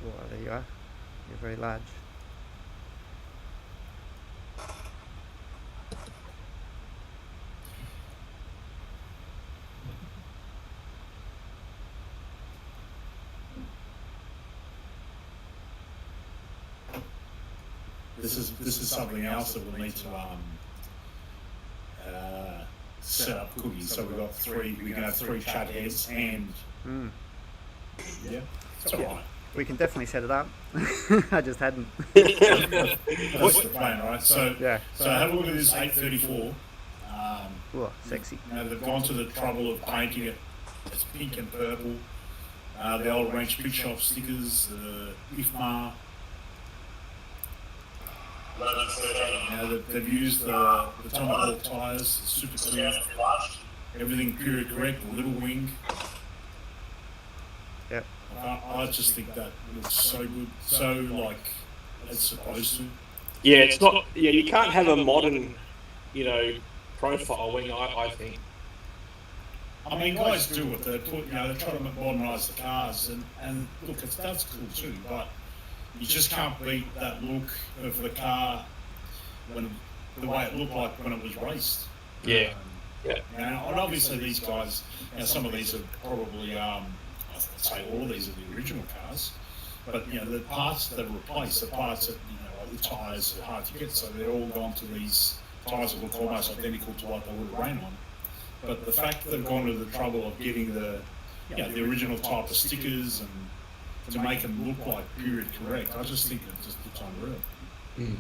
Oh, there you are. You're very large. This is something else that we'll need to set up cookies. So we've got three. We can have 3 chat heads and yeah, it's all right. We can definitely set it up. I just hadn't. That's the plan, right? So Yeah. So have a look at this 834. Oh, sexy. You know, they've gone to the trouble of painting it. It's pink and purple. The old Ranch Big Shop stickers, IFMA. They've used the Tomahawk tyres, super clear. Everything period correct, the little wing. Yep. I just think that looks so good, so like it's supposed to. Yeah, it's not. Yeah, you can't have a modern, profile wing. I think. I mean, guys do it. They put, they try to modernise the cars, and look, that's cool too. But you just can't beat that look of the car when the way it looked like when it was raced. Yeah. Yeah. And obviously these guys, some of these are probably, I'd say all of these are the original cars, but the parts that replace the parts that like the tyres are hard to get, so they're all gone to these tyres that look almost identical to what they would have ran on. But the fact that they've gone to the trouble of getting the original type of stickers and to make them look like period correct, I just think it just looks unreal. Mm.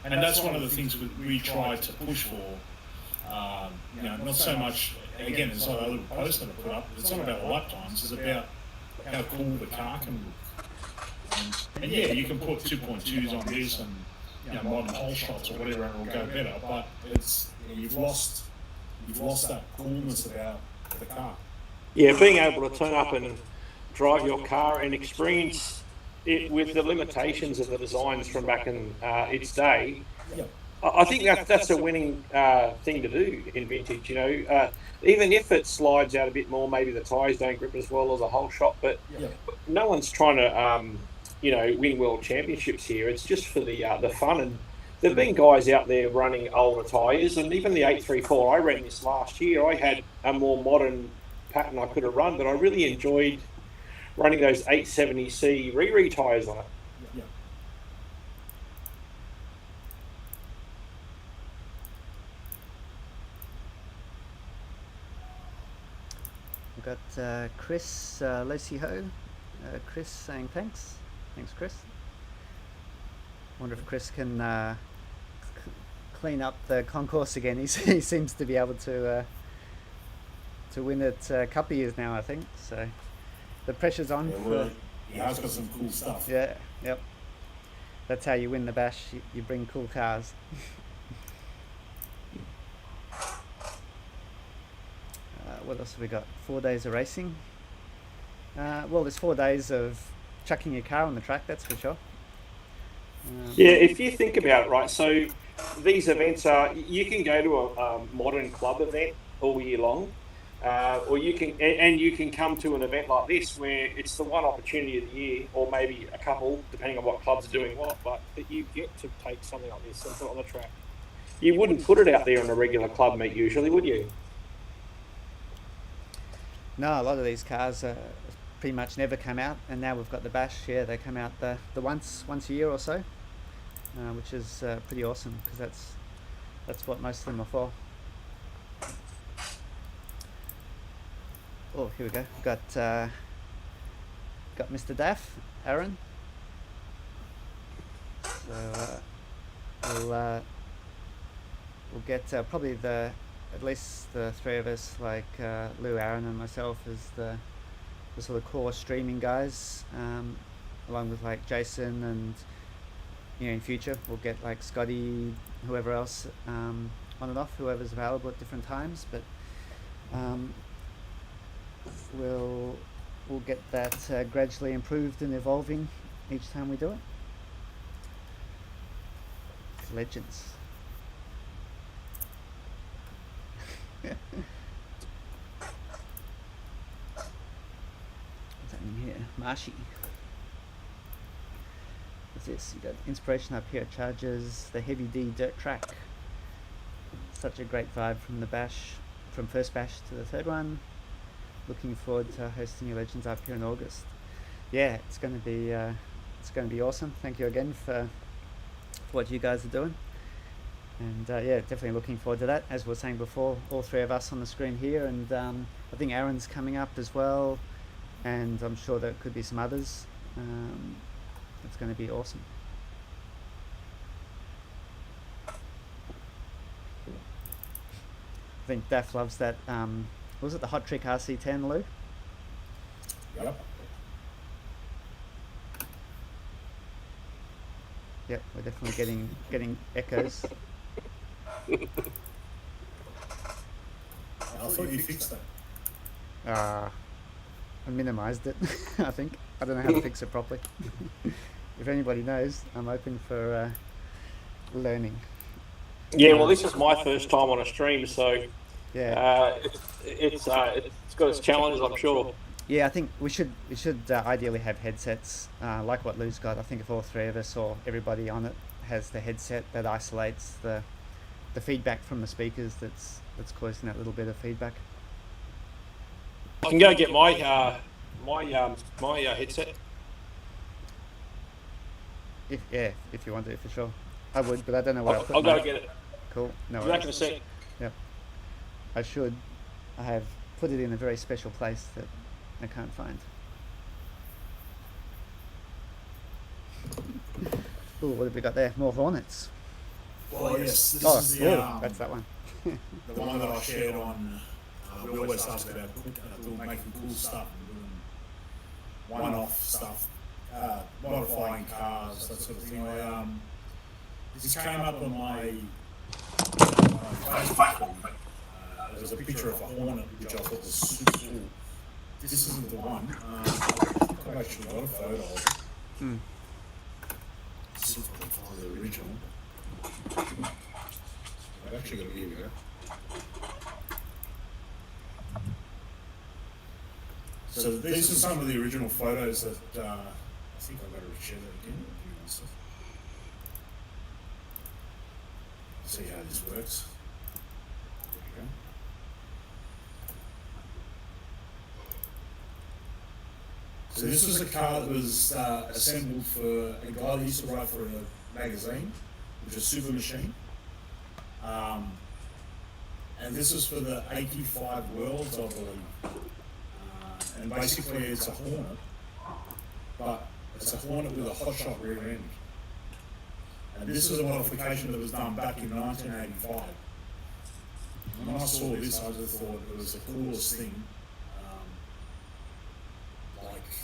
And that's one of the things we try to push for. Not so much, again, it's like a little post that I put up, it's not about the lap times, it's about how cool the car can look. And yeah, you can put 2.2s on this and modern whole shots or whatever, and it'll go better, but it's, you've lost that coolness about the car. Yeah, being able to turn up and drive your car and experience it with the limitations of the designs from back in its day. Yep. I think that's a winning thing to do in vintage. Even if it slides out a bit more, maybe the tyres don't grip as well as a whole shot. But no one's trying to, win world championships here. It's just for the fun. And there've been guys out there running older tyres, and even the 834. I ran this last year. I had a more modern pattern I could have run, but I really enjoyed running those 870C Riri tyres on it. We've got Chris Lacey Ho. Chris saying thanks. Thanks, Chris. Wonder if Chris can clean up the concourse again. He seems to be able to win it a couple of years now, I think. So the pressure's on. He has got some cool stuff. Yeah, yep. That's how you win the bash. You bring cool cars. What else have we got? 4 days of racing. Well, there's 4 days of chucking your car on the track, that's for sure. Yeah, if you think about it, right, so these events are, you can go to a modern club event all year long. or you can, and you can come to an event like this where it's the one opportunity of the year, or maybe a couple, depending on what clubs are doing what, but that you get to take something like this and put it on the track. You wouldn't put it out there on a regular club meet usually, would you? No, a lot of these cars pretty much never come out, and now we've got the bash. Yeah, they come out the once a year or so, which is pretty awesome because that's what most of them are for. Oh, here we go. Got Mr. Daff, Aaron. So we'll get probably at least the three of us, like Lou, Aaron, and myself, as the sort of core streaming guys, along with like Jason, and in future we'll get like Scotty, whoever else, on and off, whoever's available at different times, but we'll get that gradually improved and evolving each time we do it. Legends. What's happening here? Marshy. What's this? You got inspiration up here. Charges the Heavy D dirt track. Such a great vibe from the bash, from first bash to the third one. Looking forward to hosting your Legends up here in August. Yeah, it's going to be awesome. Thank you again for what you guys are doing. And yeah, definitely looking forward to that. As we were saying before, all three of us on the screen here, and I think Aaron's coming up as well, and I'm sure there could be some others. It's going to be awesome. I think Daff loves that. Was it the Hot Trick RC10, Lou? Yep. Yep, we're definitely getting echoes. I thought you fixed that. I minimised it, I think. I don't know how to fix it properly. If anybody knows, I'm open for learning. Yeah, well, this is my first time on a stream, so yeah, it's got its challenges, I'm sure. Yeah, I think we should ideally have headsets like what Lou's got. I think if all three of us or everybody on it has the headset that isolates the feedback from the speakers, that's causing that little bit of feedback. I can go get my headset. If you want to, for sure. I would, but I don't know where I'll go get it. Cool. No worries. Back in a sec. Yep. I should. I have put it in a very special place that I can't find. Ooh, what have we got there? More Hornets. Well, yes, this is the that's that one. the one that I shared on. We always ask about making cool stuff, doing one-off stuff, modifying cars, that sort of thing. This came up on my Facebook. There was a picture of a Hornet, which I thought was super cool. This isn't the one. I've actually got a photo of it. This is the original. I've actually got it, here we go. So these are some of the original photos that I think I've got to share that again. See how this works. There we go. So this was a car that was assembled for a guy that used to write for a magazine, which was Super Machine. And this is for the 85 Worlds, I believe. And basically it's a Hornet, but it's a Hornet with a hot shot rear end. And this is a modification that was done back in 1985. And when I saw this, I just thought it was the coolest thing.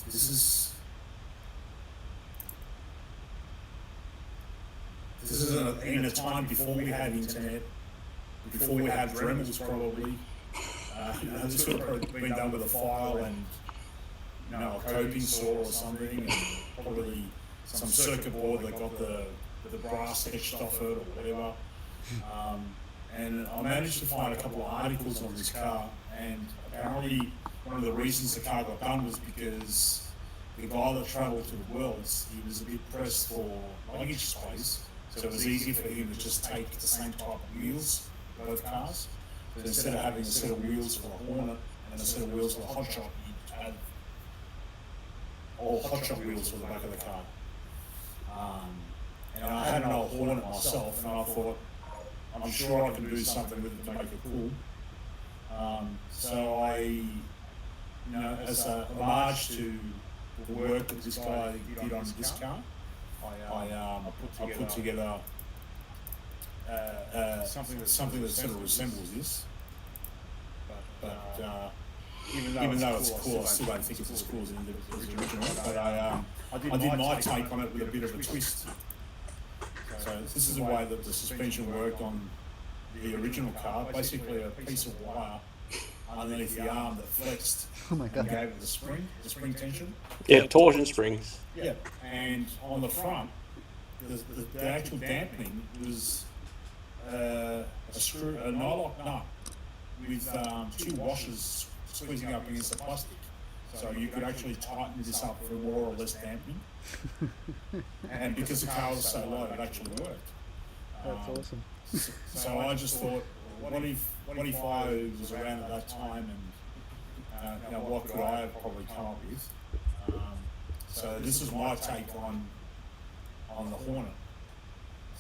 This is in a time before we had internet, before we had Dremels probably. This would have probably been done with a file and a coping saw or something, and probably some circuit board that got the brass etched off it or whatever. and I managed to find a couple of articles on this car, and apparently one of the reasons the car got done was because the guy that travelled to the worlds, he was a bit pressed for luggage space, so it was easy for him to just take the same type of wheels for both cars. So instead of having a set of wheels for a Hornet and a set of wheels for a Hot Shot, he had all Hot Shot wheels for the back of the car. And I had an old Hornet myself, and I thought, I'm sure I can do something with it to make it cool. So I, as a homage to the work that this guy did on this car, I put together something that sort of resembles this. But even though it's cool, I still don't think it's as cool as the original. But I did my take on it with a bit of a twist. So this is the way that the suspension worked on the original car. Basically, a piece of wire underneath the arm that flexed Oh my God. and gave it the spring tension. Yeah, torsion springs. Yeah, and on the front, the actual dampening was a nylock nut with two washers squeezing up against the plastic. So you could actually tighten this up for more or less dampening. And because the car was so low, it actually worked. That's awesome. So I just thought, what if I was around at that time, and what could I have probably come up with? So this is my take on the Hornet.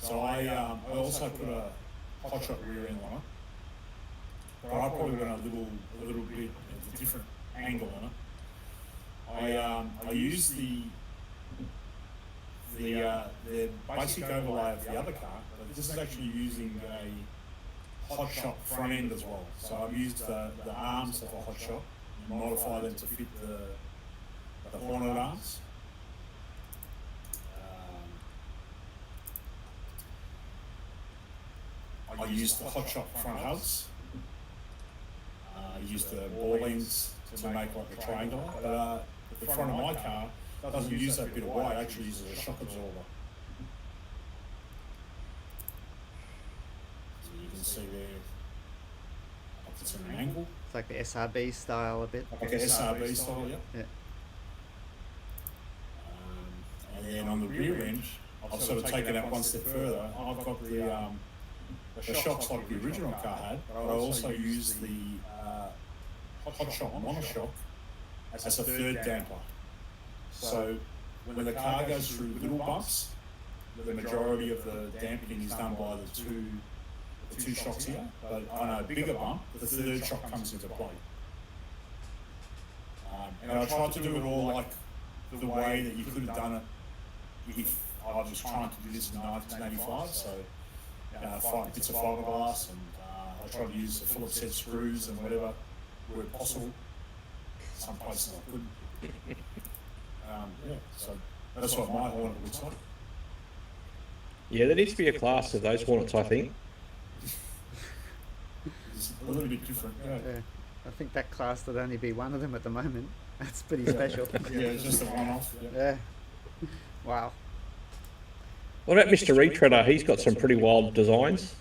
So I also put a Hot Shot rear end on it, but I probably went a little bit of a different angle on it. I used the basic overlay of the other car, but this is actually using a Hot Shot front end as well. So I've used the arms of a Hot Shot and modified them to fit the Hornet arms. I used the Hot Shot front hubs. I used the ball ends to make like a triangle. But the front of my car doesn't use that bit of white, it actually uses a shock absorber. So you can see there, it's an angle, It's like the SRB style a bit. like a SRB style, yeah. Yeah. And then on the rear end, I've sort of taken that one step further. I've got the shocks like the original car had, but I also used the Hot Shot monoshock as a third damper. So when the car goes through little bumps, the majority of the dampening is done by the two shocks here. But on a bigger bump, the third shock comes into play. And I tried to do it all like the way that you could have done it if I was trying to do this in 1985. So 5 bits of fiberglass, and I tried to use a full set screws and whatever where possible. Some places I couldn't. So that's what my Hornet looks like. Yeah, there needs to be a class of those Hornets, I think. It's a little bit different. Yeah, I think that class would only be one of them at the moment. That's pretty special. yeah, it's just a one-off. Yeah. Yeah. Wow. What about Mr. Retreader? He's got some pretty wild designs.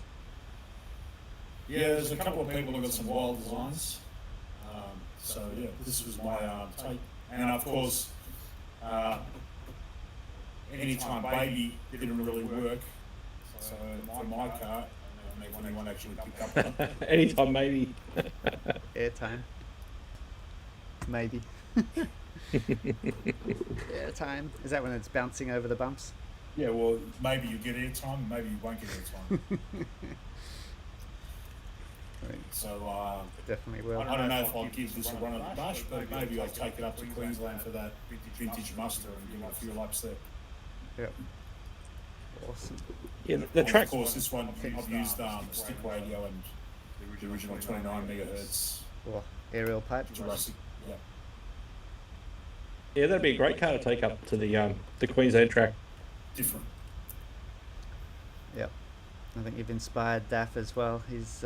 Yeah, there's a couple of people who got some wild designs. So yeah, this was my take. And of course, anytime baby didn't really work. So for my car, anyone actually picked up on it. Anytime, maybe. Airtime. Maybe. Airtime. Is that when it's bouncing over the bumps? Yeah, well, maybe you get airtime, maybe you won't get airtime. Right. So Definitely will. I don't know if I'll give this a run at the bash, but maybe I'll take it up to Queensland for that vintage muster and give it a few laps there. Yep. Awesome. Yeah, the track. Of course, this one I've used stick radio and the original 29 megahertz Or aerial pipe. Jurassic. Yeah. Yeah, that'd be a great car to take up to the Queensland track. Different. Yep. I think you've inspired Daff as well. He's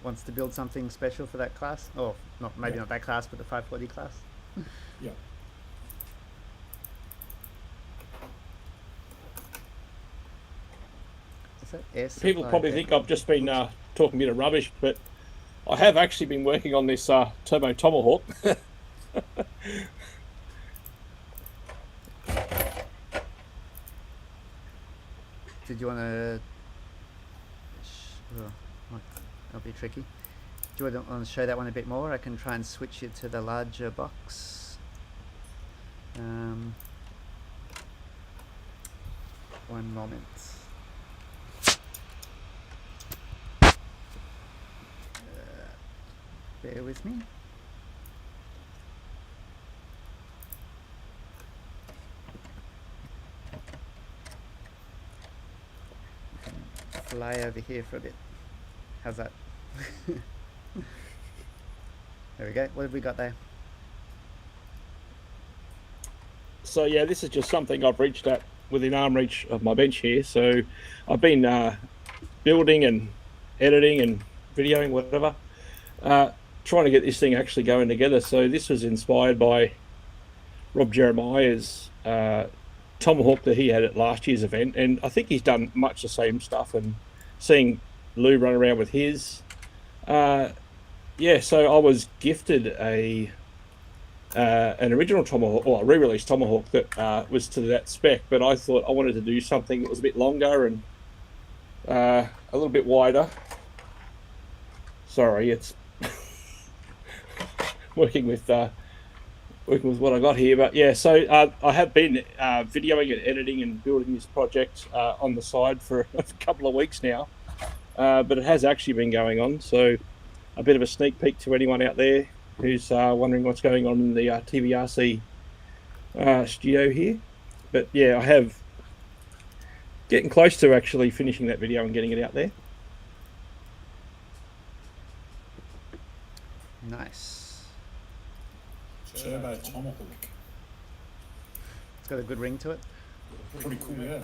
wants to build something special for that class. Or not not that class, but the 540 class. Yeah. What's that? Air People supply probably deck. think I've just been talking a bit of rubbish, but I have actually been working on this Turbo Tomahawk. Did you want to? Oh, that'll be tricky. Do you want to show that one a bit more? I can try and switch it to the larger box. One moment. Bear with me. Fly over here for a bit. How's that? There we go. What have we got there? So yeah, this is just something I've reached at within arm reach of my bench here. So I've been building and editing and videoing, whatever, trying to get this thing actually going together. So this was inspired by Rob Jeremiah's Tomahawk that he had at last year's event, and I think he's done much the same stuff. And seeing Lou run around with his, yeah. So I was gifted an original Tomahawk, or a re-released Tomahawk that was to that spec, but I thought I wanted to do something that was a bit longer and a little bit wider. Sorry, it's working with what I got here, but yeah. So I have been videoing and editing and building this project on the side for a couple of weeks now, but it has actually been going on. So a bit of a sneak peek to anyone out there who's wondering what's going on in the TVRC studio here. But yeah, I have getting close to actually finishing that video and getting it out there. Nice. Turbo Tomahawk. It's got a good ring to it. Pretty cool, yeah.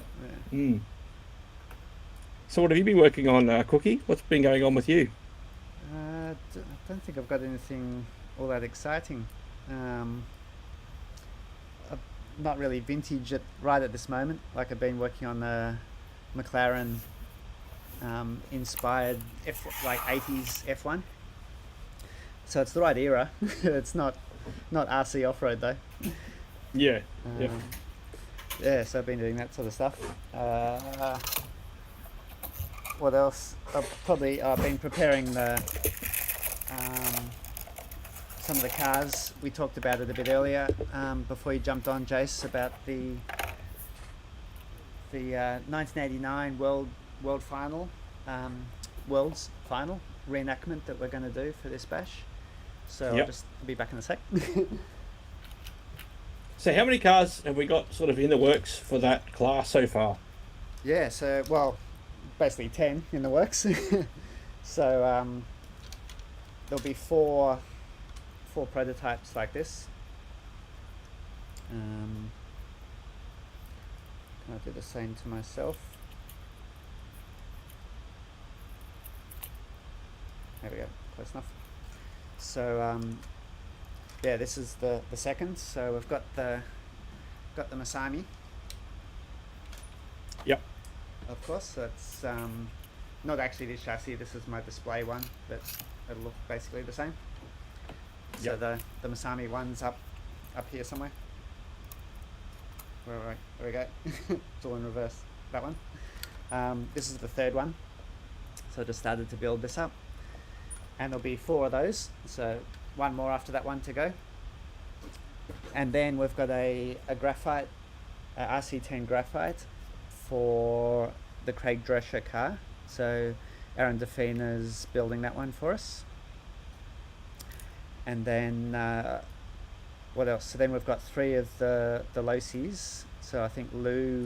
Mm. So what have you been working on, Cookie? What's been going on with you? I don't think I've got anything all that exciting. Not really vintage right at this moment. Like I've been working on the McLaren inspired like 80s F1. So it's the right era. It's not RC off-road though. Yeah. Yeah. Yeah, so I've been doing that sort of stuff. What else? I've been preparing some of the cars. We talked about it a bit earlier before you jumped on, Jace, about the 1989 World Final, World's Final reenactment that we're going to do for this bash. So Yep. I'll just be back in a sec. So how many cars have we got sort of in the works for that class so far? Yeah, so, well, basically 10 in the works. So there'll be four prototypes like this. Can I do the same to myself? There we go, close enough. So yeah, this is the second. So we've got the Masami. Yep. Of course, that's not actually this chassis. This is my display one, but it'll look basically the same. So Yep. the Masami one's up here somewhere. Right, there we go. It's all in reverse. That one. This is the third one. So I just started to build this up, and there'll be 4 of those. So one more after that one to go. And then we've got a graphite, RC10 graphite for the Craig Drescher car. So Aaron Defina's building that one for us. And then what else? So then we've got 3 of the Locies. So I think Lou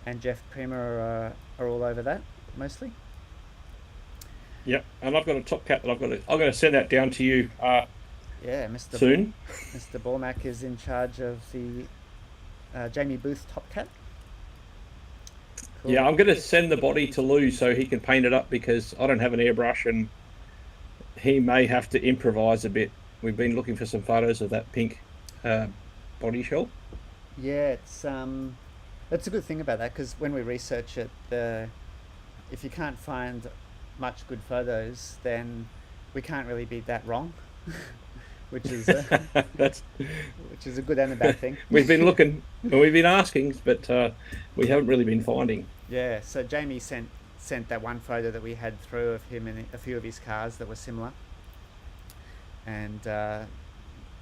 and Jeff Primer are all over that mostly. Yep. And I've got a top cat that I'm going to send that down to you Yeah, Mr. soon. Mr. Bormack is in charge of the Jamie Booth Top Cat. Cool. Yeah, I'm going to send the body to Lou so he can paint it up because I don't have an airbrush and he may have to improvise a bit. We've been looking for some photos of that pink body shell. Yeah, it's a good thing about that because when we research it, the if you can't find much good photos, then we can't really be that wrong, which is That's which is a good and a bad thing. we've been looking and we've been asking, but we haven't really been finding. Yeah, so Jamie sent that one photo that we had through of him in a few of his cars that were similar, and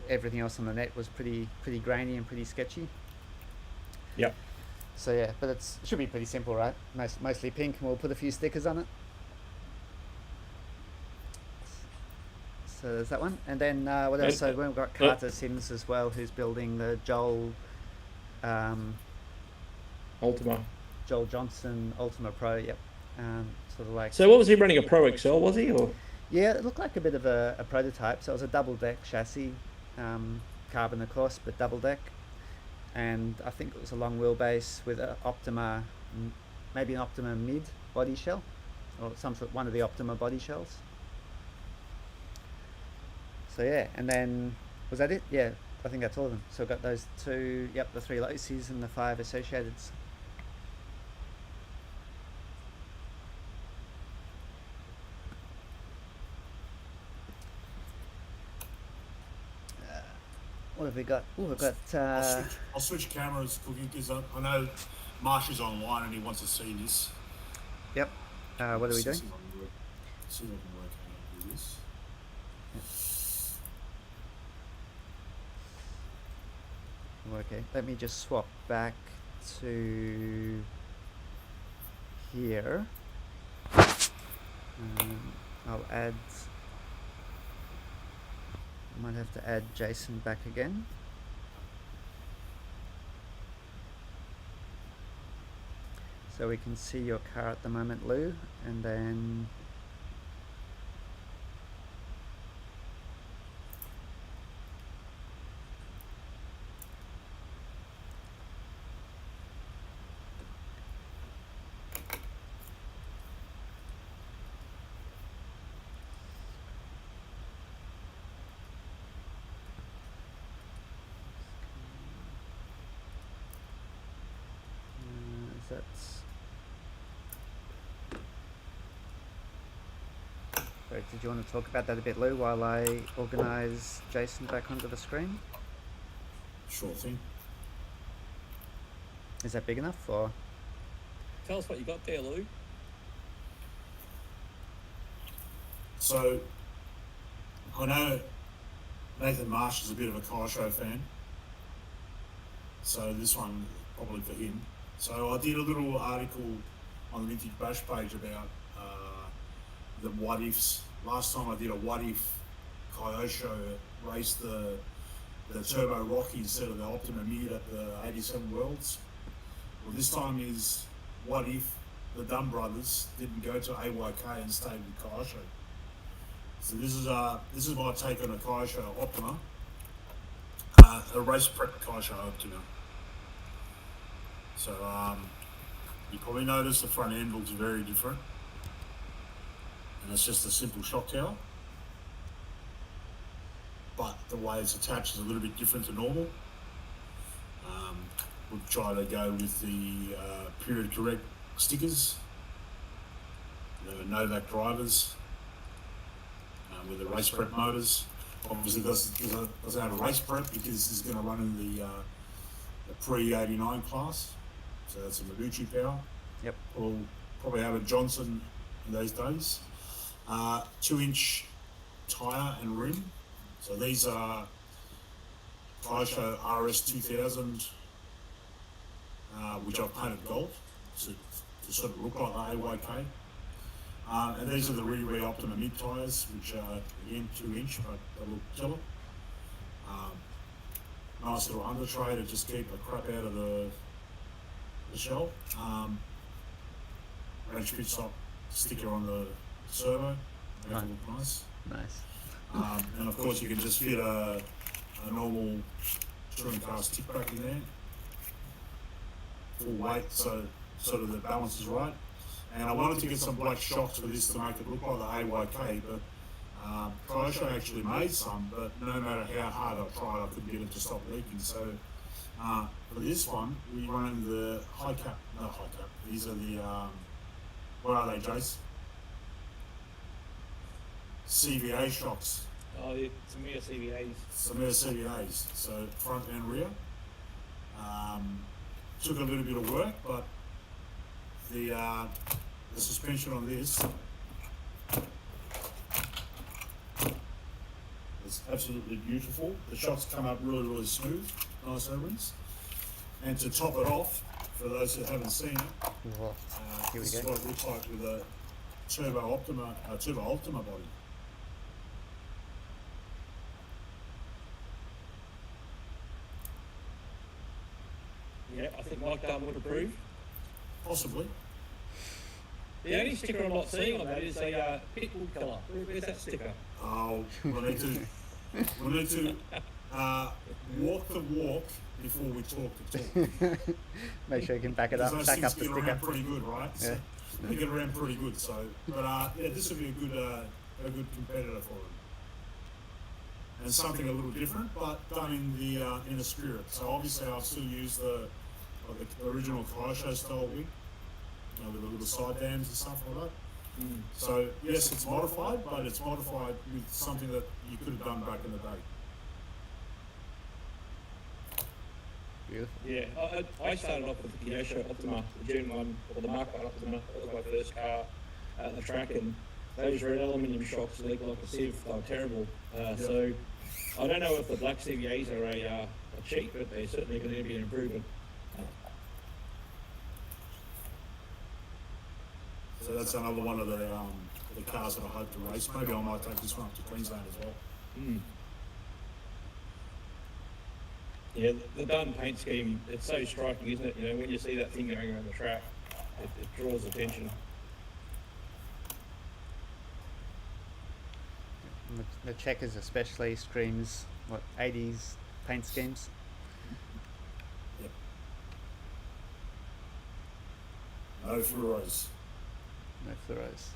everything else on the net was pretty grainy and pretty sketchy. Yep. So yeah, but it should be pretty simple, right? Mostly pink, and we'll put a few stickers on it. So there's that one, and then what else? So we've got Carter Sims as well, who's building the Joel Ultima. Johnson Ultima Pro. Yep, sort of like. So what was he running, a Pro XL, was he? Or Yeah, it looked like a bit of a prototype. So it was a double deck chassis, carbon of course, but double deck, and I think it was a long wheelbase with an Optima, maybe an Optima mid body shell, or one of the Optima body shells. So yeah, and then was that it? Yeah, I think that's all of them. So I've got those two, yep, the 3 Lotuses and the 5 Associateds. What have we got? Oh, we've got. I'll switch cameras, Cookie, because I know Marsh is online and he wants to see this. Yep. What are we doing? See if I can work out how to do this. Okay, let me just swap back to here. I'll add. I might have to add Jason back again. So we can see your car at the moment, Lou, and then that's. Sorry, did you want to talk about that a bit, Lou, while I organise Jason back onto the screen? Sure thing. Is that big enough, or? Tell us what you got there, Lou. So, I know Nathan Marsh is a bit of a car show fan, so this one probably for him. So I did a little article on the Vintage Bash page about the what ifs. Last time I did a what if Kyosho raced the Turbo Rocky instead of the Optima Mid at the 87 Worlds. Well, this time is what if the Dunn brothers didn't go to AYK and stayed with Kyosho. So this is my take on a Kyosho Optima, a race prep Kyosho Optima. So you probably notice the front end looks very different, and it's just a simple shock tower, but the way it's attached is a little bit different to normal. We've tried to go with the period correct stickers, the Novak drivers, with the race prep motors. Obviously doesn't have a race prep because this is going to run in the pre-89 class, so that's a Mabuchi power. Yep. We'll probably have a Johnson in those days. 2-inch tyre and rim. So these are Kyosho RS 2000, which I've painted gold to sort of look like the AYK. And these are the Re Optima mid tyres, which are again 2-inch, but they look killer. Nice little under tray to just keep the crap out of the shell. Range pit stop sticker on the servo, make it look nice. Nice. And of course you can just fit a normal touring car stick back in there, full weight, so sort of the balance is right. And I wanted to get some black shocks for this to make it look like the AYK, but Kyosho actually made some, but no matter how hard I tried, I couldn't get it to stop leaking. So for this one, we run the high cap, not high cap, these are the What are they, Jace? CVA shocks. Oh, yeah, some mere CVAs. Some air CVAs, so front and rear. Took a little bit of work, but the suspension on this is absolutely beautiful. The shocks come up really, really smooth, nice O-rings. And to top it off, for those who haven't seen it, Whoa. Here we this is go. what it looks like with a Turbo Optima body. Yeah, I think Mike Dunn would approve. Possibly. The only sticker I'm not seeing on that is a pitbull colour. Where's that sticker? Oh, we need to walk the walk before we talk the talk. Make sure you can back it up, Because back those up things the get sticker. around pretty good, right? So they get around pretty good. So, but yeah, this would be a good competitor for them, and something a little different, but done in the spirit. So obviously, I'll still use the original Kaisho style wig, with the little side dams and stuff like that. So yes, it's modified, but it's modified with something that you could have done back in the day. Beautiful. Yeah, I started off with the Kyosho Optima, the June one, or the Mark 1 Optima. That was my first car at the track, and those red aluminium shocks leaked like a sieve. They were terrible. So I don't know if the black CVAs are a cheat, but they're certainly going to be an improvement. So that's another one of the cars that I hope to race. Maybe I might take this one up to Queensland as well. Yeah, the Dunn paint scheme, it's so striking, isn't it? You know, when you see that thing going around the track, it draws attention. And the checkers especially screams, what, 80s paint schemes? Yep. No fluoros. No fluoros.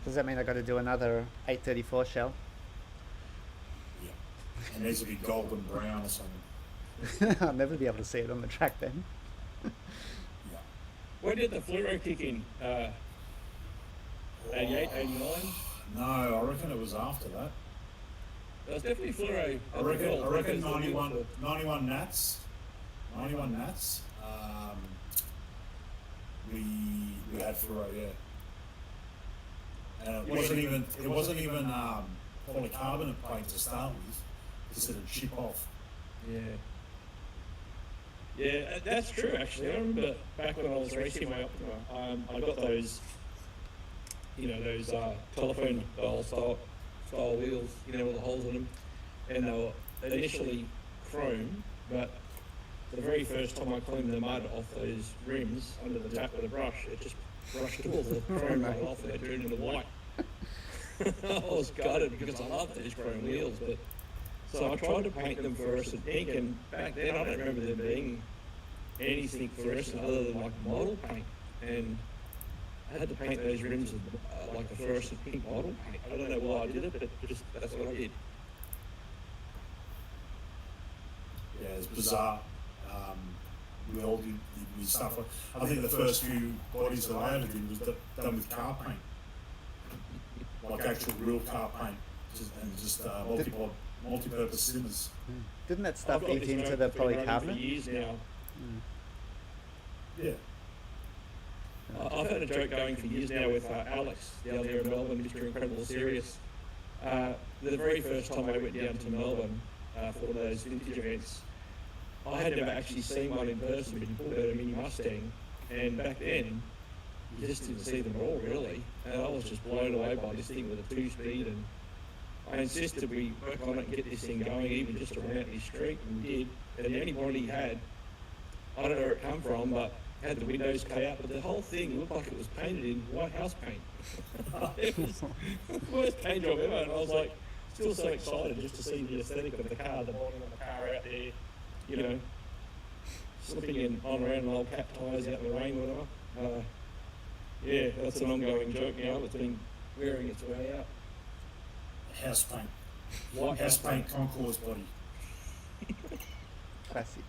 Does that mean I got to do another 834 shell? Yeah. It needs to be golden brown or something. I'll never be able to see it on the track then. Yeah. When did the fluoro kick in? 88, 89? No, I reckon it was after that. It was definitely fluoro. I reckon 91 Nats. 91 Nats. We had fluoro, yeah. And it wasn't even polycarbonate paint to start with, because it'd chip off. Yeah. Yeah, that's true actually. I remember back when I was racing my Optima, I got those, those telephone dial style wheels, with the holes in them. And they were initially chrome, but the very first time I cleaned the mud off those rims under the tap with a brush, it just brushed all the chrome right off and they turned into white. I was gutted because I love those chrome wheels, but so I tried to paint them fluorescent pink, and back then I don't remember them being anything fluorescent other than like model paint, and I had to paint those rims with like a fluorescent pink model paint. I don't know why I did it, but just that's what I did. Yeah, it's bizarre. We all did stuff. I think the first few bodies that I ever did was done with car paint, like actual real car paint, just multi-purpose cylinders. Didn't that stuff I've got eat this into joke the that's been running for polycarbonate? years now. Yeah. I've had a joke going for years now with Alex down there in Melbourne, Mr. Incredible Serious. The very first time I went down to Melbourne for one of those vintage events, I had never actually seen one in person, but he pulled out a mini Mustang, and back then, you just didn't see them at all, really. And I was just blown away by this thing with a 2-speed, and I insisted we work on it and get this thing going, even just around his street, and we did. And the only body he had, I don't know where it come from, but had the windows cut out, but the whole thing looked like it was painted in white house paint. It was the worst paint job ever, and I was like, still so excited just to see the aesthetic of the car, the body of the car out there, slipping in on around old cap tyres out in the rain, whatever. Yeah, that's an ongoing joke now that's been wearing its way out. House paint. White House paint concourse body. Classic.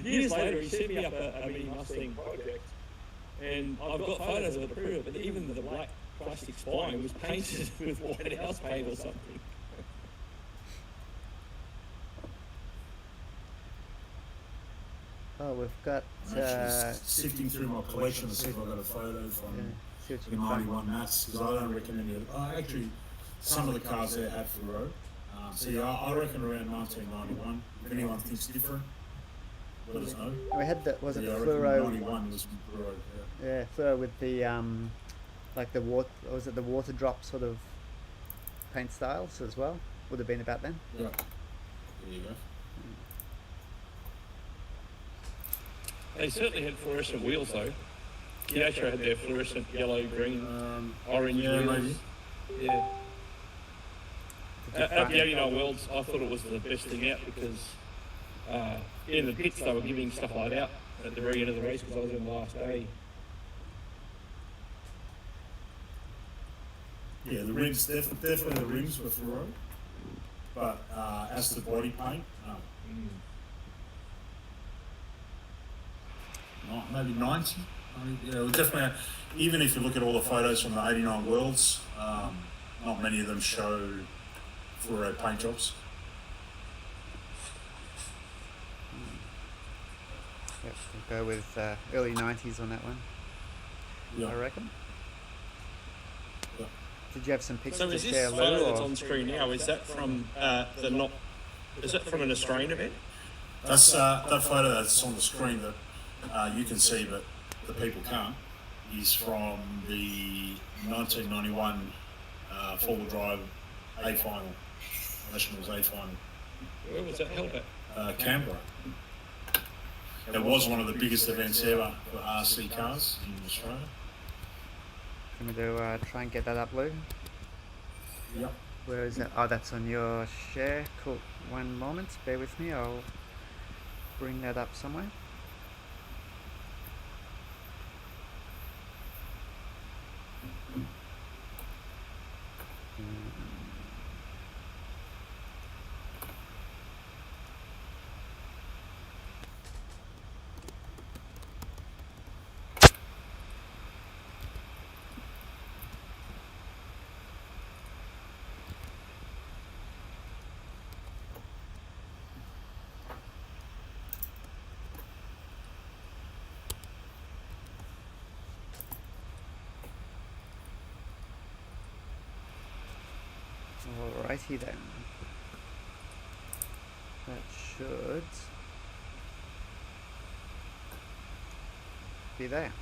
Years later, he sent me up a mini Mustang project, And I've got photos of it to prove it, but even the black plastic spine was painted with white house paint or something. Oh, we've got. I'm actually sifting through my collection to see if I've got a photo from See what you the can find. 91 Mats, because I don't reckon any of actually, some of the cars there had fluoro. So yeah, I reckon around 1991. If anyone thinks different, let us know. We had the was it Yeah, the I reckon fluoro? 91 was fluoro, yeah. Yeah, fluoro with the like the water. Was it the water drop sort of paint styles as well? Would have been about then. Yeah. There you go. They certainly had fluorescent wheels though. Pietro had their fluorescent yellow, green, orange yeah, wheels. maybe. Yeah. Did you At find- the 89 Worlds, I thought it was the best thing out because in the pits they were giving stuff like that at the very end of the race because I was in the last day. Yeah, the rims, definitely the rims were fluoro. But as to body paint, no. Maybe 90. Yeah, well, definitely. Even if you look at all the photos from the 89 Worlds, not many of them show fluoro paint jobs. Yep, we'll go with early 90s on that one, I Yeah. reckon. Yeah. Did you have some pictures So to is this share, Lou? photo that's or- on screen now? Is that from the not? Is that from an Australian event? That's that photo that's on the screen that you can see, but the people can't. Is from the 1991 four-wheel drive A final, Nationals A final, Where was that held at? Canberra. It was one of the biggest events ever for RC cars in Australia. Can we do try and get that up, Lou? Yep. Where is that? Oh, that's on your share. Cool. One moment. Bear with me. I'll bring that up somewhere. Alrighty then. That should be there.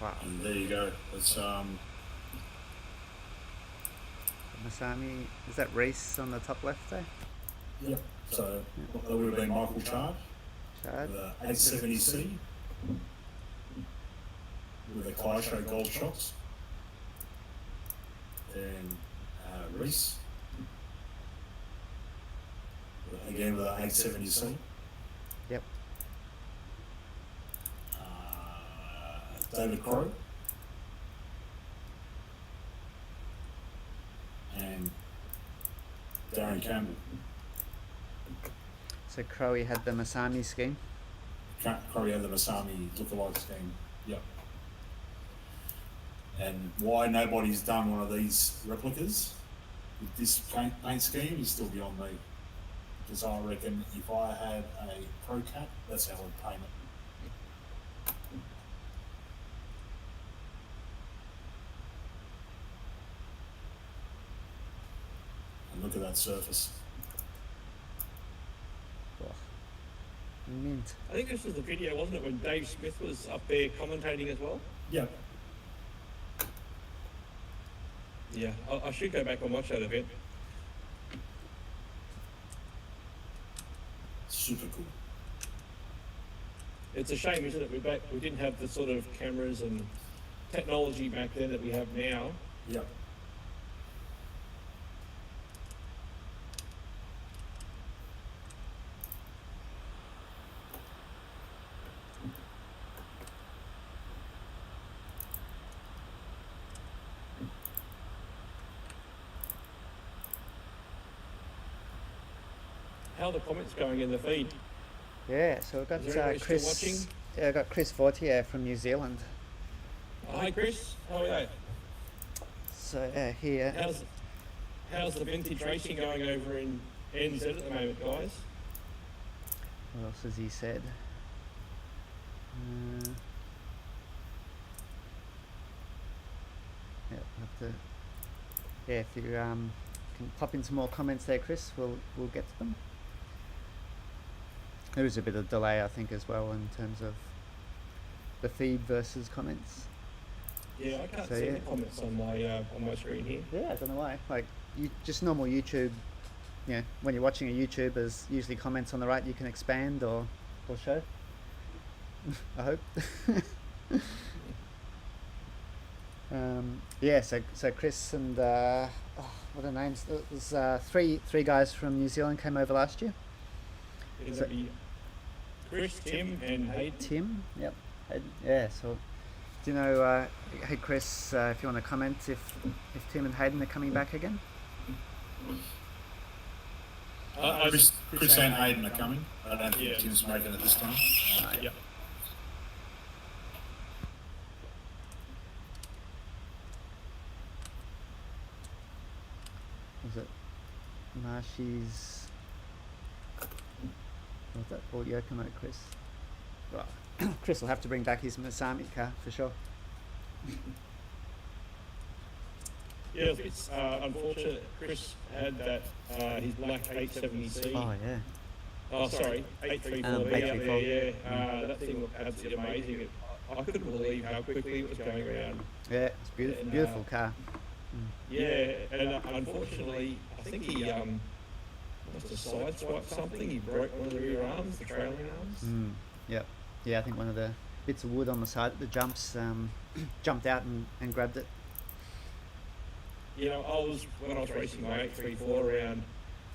Wow. And there you go. It's Masami, is that Reese on the top left there? yep. So that would have been Michael Chard, Chad? the 870C with the Kyosho gold shocks. Then Reese, again with the 870C. Yep. David Crowe. And Darren Campbell. So Crowe had the Masami scheme. Crowe had the Masami lookalike scheme. Yep. And why nobody's done one of these replicas with this paint scheme is still beyond me. Because I reckon if I had a Pro Cat, that's how I'd paint it. And look at that surface. Oh, mint. I think this was the video, wasn't it, when Dave Smith was up there commentating as well? Yep. Yeah, I should go back and watch that event. Super cool. It's a shame, isn't it? We didn't have the sort of cameras and technology back then that we have now. Yep. how are the comments going in the feed? Yeah, so we've got Is everybody still Chris. watching? Yeah, we've got Chris Fortier from New Zealand. Hi, Chris. How are you? So here. How's the vintage racing going over in NZ at the moment, guys? What else has he said? Yeah, we'll have to. Yeah, if you can pop in some more comments there, Chris, we'll get to them. There is a bit of delay, I think, as well in terms of the feed versus comments. Yeah, I can't So, see yeah. the comments on my screen here. Yeah, I don't know why. Like, you just normal YouTube. You know, when you're watching a YouTube, there's usually comments on the right you can expand or show. I hope. Yeah, so Chris and what are the names? There's three guys from New Zealand came over last year. It'll be Chris, Tim, and Hayden. Tim, yep. Yeah, so do you know, hey Chris, if you want to comment if Tim and Hayden are coming back again? Chris and Hayden are coming. I don't think Yeah. Tim's making it this time. Yeah. Was it Marshy's? Was that Paul Yokomo, Chris? Right. Chris will have to bring back his Masami car for sure. Yeah, it's unfortunate. Chris had that his black 870C. Oh yeah. Oh, sorry, 834B up 834. there. Yeah, that thing looked absolutely amazing. I couldn't believe how quickly it was going around. Yeah, it's beautiful, And, beautiful car. Yeah, and unfortunately, I think he must have sideswiped something. He broke one of the rear arms, the trailing arms. Yep. Yeah, I think one of the bits of wood on the side of the jumps jumped out and grabbed it. You know, when I was racing my 834 around,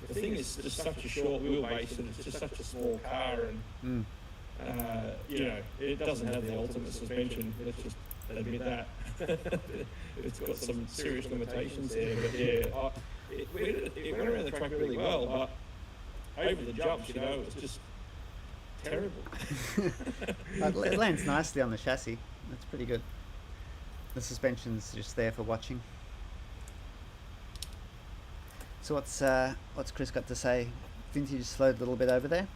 the thing is just such a short wheelbase and it's just such a small car, and you know, it doesn't have the ultimate suspension. Let's just admit that. It's got some serious limitations there, but yeah, it went around the track really well, but over the jumps, you know, it's just terrible. It lands nicely on the chassis. That's pretty good. The suspension's just there for watching. So what's Chris got to say? Vintage slowed a little bit over there.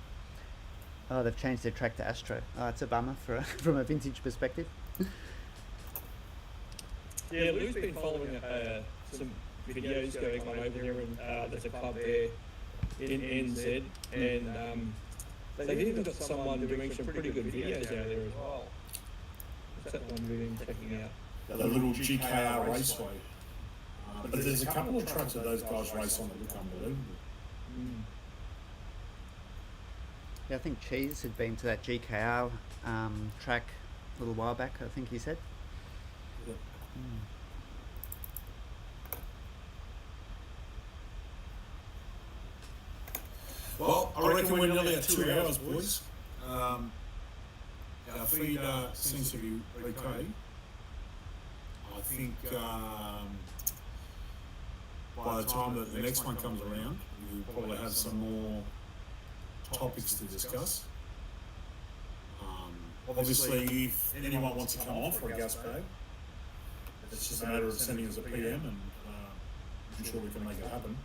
Oh, they've changed their track to Astro. Oh, it's a bummer from a vintage perspective. Yeah, Lou's been following some videos going on over there, and there's a club there in NZ, and they've even got someone doing some pretty good videos out there as well. What's that one we've been checking out? The little GKR Raceway. But there's a couple of tracks that those guys race on that look unbelievable. Yeah, I think Cheese had been to that GKR track a little while back, I think he said. Yeah. Well, I reckon we're nearly at 2 hours, boys. Our feed seems to be okay. I think by the time that the next one comes around, we'll probably have some more topics to discuss. Obviously, if anyone wants to come on for a gas bag, it's just a matter of sending us a PM, and I'm sure we can make it happen.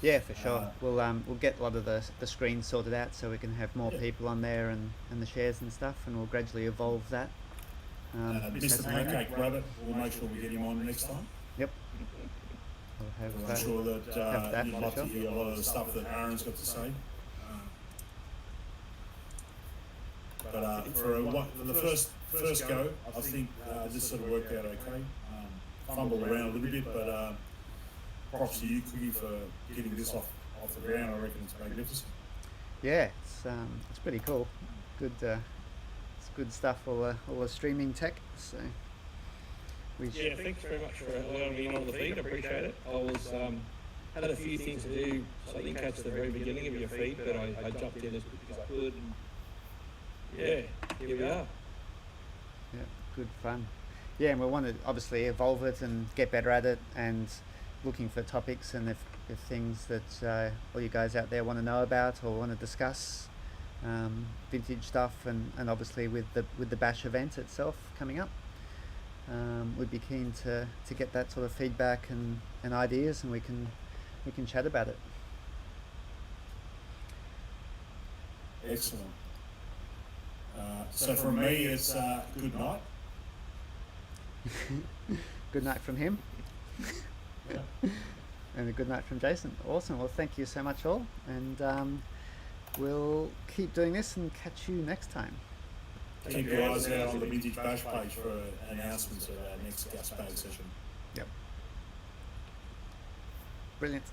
Yeah, for sure. We'll get a lot of the screens sorted out so we can have more people on there and the shares and stuff, and we'll gradually evolve that. Mr. as we go. Pancake Rabbit, we'll make sure we get him on next time. Yep. We'll have I'm sure that have that you'd for like sure. to hear a lot of the stuff that Aaron's got to say. But for the first go, I think this sort of worked out okay. Fumbled around a little bit, but props to you, Cookie, for getting this off the ground. I reckon it's magnificent. Yeah, it's pretty cool. Good, it's good stuff. All the streaming tech. So Yeah, thanks very much for allowing me on the feed. I appreciate it. I was had a few things to do, so I didn't catch the very beginning of your feed, but I jumped in as quick as I could. And yeah, here we are. Yeah, good fun. Yeah, and we want to obviously evolve it and get better at it, and looking for topics. And if with things that all you guys out there want to know about or want to discuss, vintage stuff, and obviously with the bash event itself coming up, we'd be keen to get that sort of feedback and ideas, and we can chat about it. Excellent. So from me, it's good night. Good night from him. Yeah. And a good night from Jason. Awesome. Well, thank you so much all, and we'll keep doing this and catch you next time. Keep your eyes out on the Vintage Bash page for announcements of our next gas bag session. Yep. Brilliant.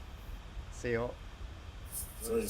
See you all. So